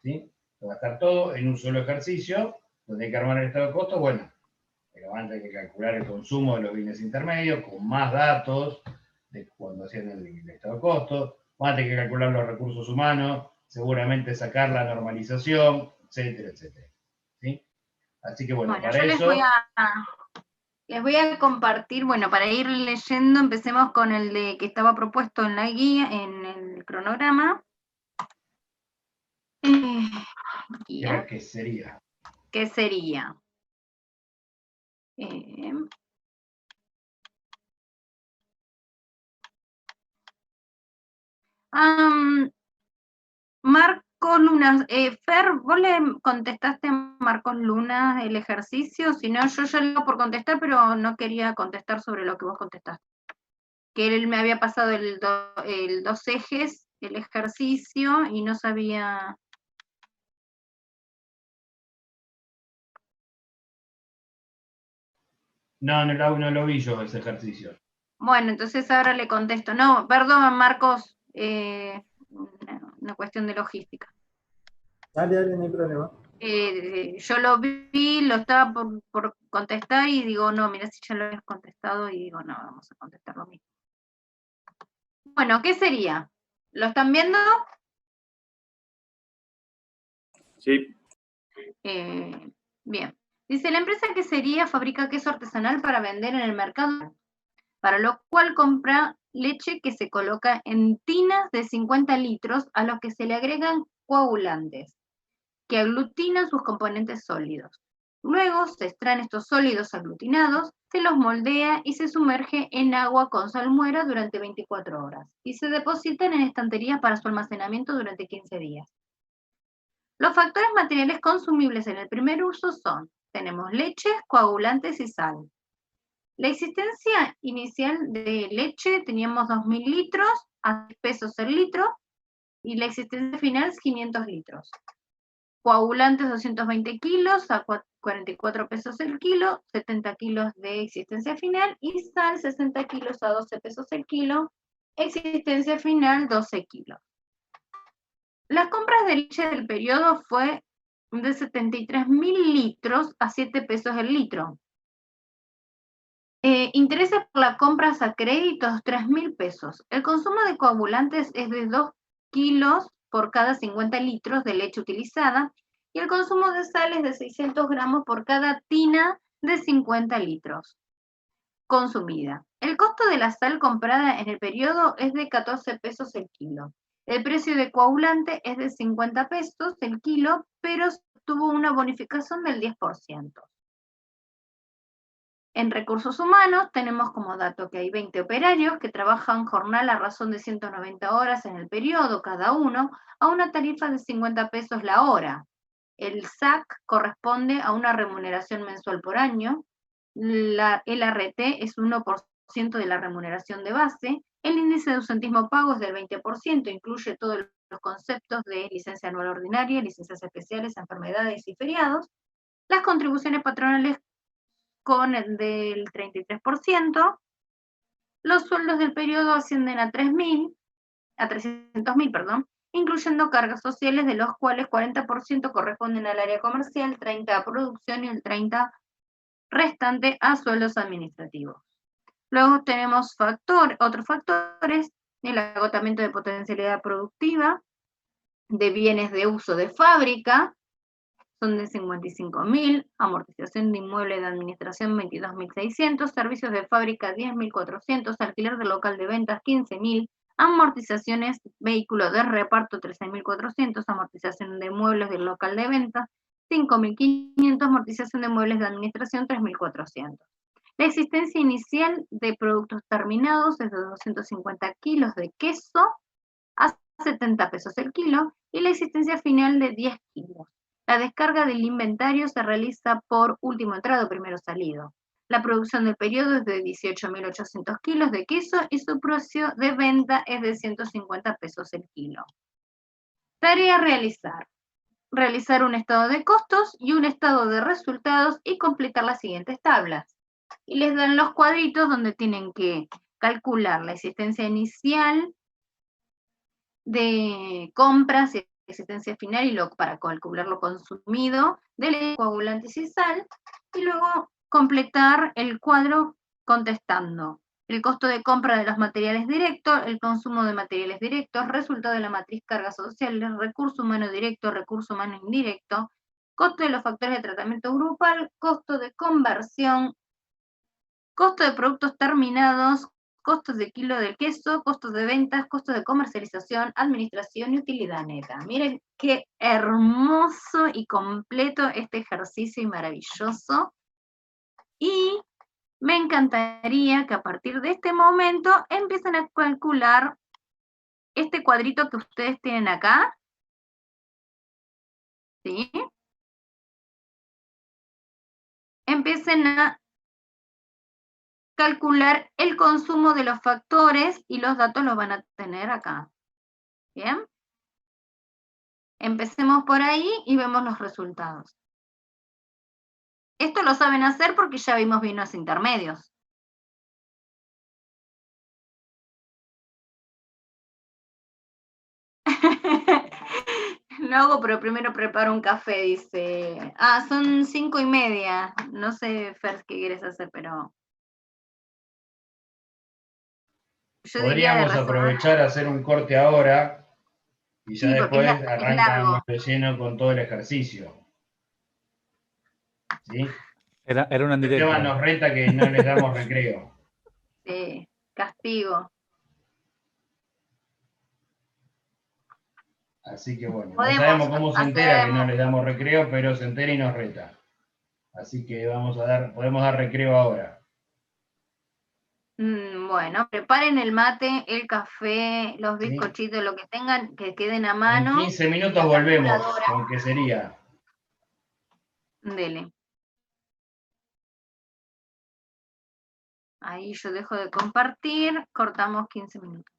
Speaker 1: ¿Sí? Va a estar todo en un solo ejercicio, donde hay que armar el estado de costos. Bueno, pero van a tener que calcular el consumo de los bienes intermedios con más datos de cuando hacían el estado de costos. Van a tener que calcular los recursos humanos, seguramente sacar la normalización, etcétera, etcétera. ¿Sí? Así que bueno, para
Speaker 2: yo
Speaker 1: eso...
Speaker 2: les voy a compartir, bueno, para ir leyendo, empecemos con el de que estaba propuesto en la guía, en el cronograma.
Speaker 1: ¿Qué sería?
Speaker 2: ¿Qué sería? Marcos Luna, Fer, ¿vos le contestaste a Marcos Luna el ejercicio? Si no, yo ya lo hago por contestar, pero no quería contestar sobre lo que vos contestaste. Que él me había pasado el dos ejes, el ejercicio, y no sabía...
Speaker 1: No lo vi yo ese ejercicio.
Speaker 2: Bueno, entonces ahora le contesto. No, perdón, Marcos, una cuestión de logística.
Speaker 4: Dale, no hay problema.
Speaker 2: Yo lo vi, lo estaba por contestar y digo, no, mira si ya lo has contestado, y digo, no, vamos a contestar lo mismo. Bueno, ¿qué sería? ¿Lo están viendo?
Speaker 4: Sí.
Speaker 2: Bien. Dice, la empresa que sería fabrica queso artesanal para vender en el mercado, para lo cual compra leche que se coloca en tinas de 50 litros a los que se le agregan coagulantes, que aglutinan sus componentes sólidos. Luego se extraen estos sólidos aglutinados, se los moldea y se sumerge en agua con salmuera durante 24 horas y se depositan en estanterías para su almacenamiento durante 15 días. Los factores materiales consumibles en el primer uso son, tenemos leche, coagulantes y sal. La existencia inicial de leche teníamos 2.000 litros a 10 pesos el litro, y la existencia final es 500 litros. Coagulantes 220 kilos a 44 pesos el kilo, 70 kilos de existencia final, y sal 60 kilos a 12 pesos el kilo, existencia final 12 kilos. Las compras de leche del periodo fue de 73.000 litros a 7 pesos el litro. Intereses por las compras a créditos, 3.000 pesos. El consumo de coagulantes es de 2 kilos por cada 50 litros de leche utilizada, y el consumo de sal es de 600 gramos por cada tina de 50 litros consumida. El costo de la sal comprada en el periodo es de 14 pesos el kilo. El precio de coagulante es de 50 pesos el kilo, pero tuvo una bonificación del 10%. En recursos humanos tenemos como dato que hay 20 operarios que trabajan jornal a razón de 190 horas en el periodo cada uno, a una tarifa de 50 pesos la hora. El SAC corresponde a una remuneración mensual por año. El ART es 1% de la remuneración de base. El índice de ausentismo pago es del 20%, incluye todos los conceptos de licencia anual ordinaria, licencias especiales, enfermedades y feriados. Las contribuciones patronales con el del 33%. Los sueldos del periodo ascienden a 300.000, perdón, incluyendo cargas sociales, de los cuales 40% corresponden al área comercial, 30% a producción y el 30% restante a sueldos administrativos. Luego tenemos otros factores: el agotamiento de potencialidad productiva, de bienes de uso de fábrica, son de 55.000, amortización de inmueble de administración 22.600, servicios de fábrica 10.400, alquiler de local de ventas 15.000, amortizaciones vehículos de reparto 13.400, amortización de muebles del local de ventas 5.500, amortización de muebles de administración 3.400. La existencia inicial de productos terminados es de 250 kilos de queso a 70 pesos el kilo, y la existencia final de 10 kilos. La descarga del inventario se realiza por último entrado, primero salido. La producción del periodo es de 18.800 kilos de queso y su precio de venta es de 150 pesos el kilo. Tarea a realizar: realizar un estado de costos y un estado de resultados y completar las siguientes tablas. Y les dan los cuadritos donde tienen que calcular la existencia inicial de compras y existencia final, y para calcular lo consumido de coagulantes y sal, y luego completar el cuadro contestando el costo de compra de los materiales directos, el consumo de materiales directos, resultado de la matriz cargas sociales, recurso humano directo, recurso humano indirecto, costo de los factores de tratamiento grupal, costo de conversión, costo de productos terminados, costos de kilo del queso, costos de ventas, costos de comercialización, administración y utilidad neta. Miren qué hermoso y completo este ejercicio y maravilloso. Y me encantaría que a partir de este momento empiecen a calcular este cuadrito que ustedes tienen acá. ¿Sí? Empiecen a calcular el consumo de los factores y los datos los van a tener acá. ¿Bien? Empecemos por ahí y vemos los resultados. Esto lo saben hacer porque ya vimos binomios intermedios. Lo hago, pero primero preparo un café, dice. Ah, son 5:30. No sé, Fer, qué quieres hacer, pero... Yo diría de
Speaker 1: Podríamos
Speaker 2: resolver.
Speaker 1: aprovechar a hacer un corte ahora y ya
Speaker 2: Sí, porque
Speaker 1: después
Speaker 2: es
Speaker 1: arrancamos
Speaker 2: largo.
Speaker 1: de lleno con todo el ejercicio. ¿Sí?
Speaker 5: Era una en directo.
Speaker 1: Esteban nos reta que no les damos recreo.
Speaker 2: Sí, castigo.
Speaker 1: Así que bueno, no
Speaker 2: Podemos
Speaker 1: sabemos cómo se entera que no
Speaker 2: hacer-
Speaker 1: les damos recreo, pero se entera y nos reta. Así que podemos dar recreo ahora.
Speaker 2: Bueno, preparen el mate, el café, los
Speaker 1: Sí.
Speaker 2: bizcochitos, lo que tengan, que queden a
Speaker 1: En
Speaker 2: mano.
Speaker 1: 15 minutos
Speaker 2: La
Speaker 1: volvemos
Speaker 2: calculadora.
Speaker 1: con qué sería.
Speaker 2: Dele. Ahí yo dejo de compartir, cortamos 15 minutos.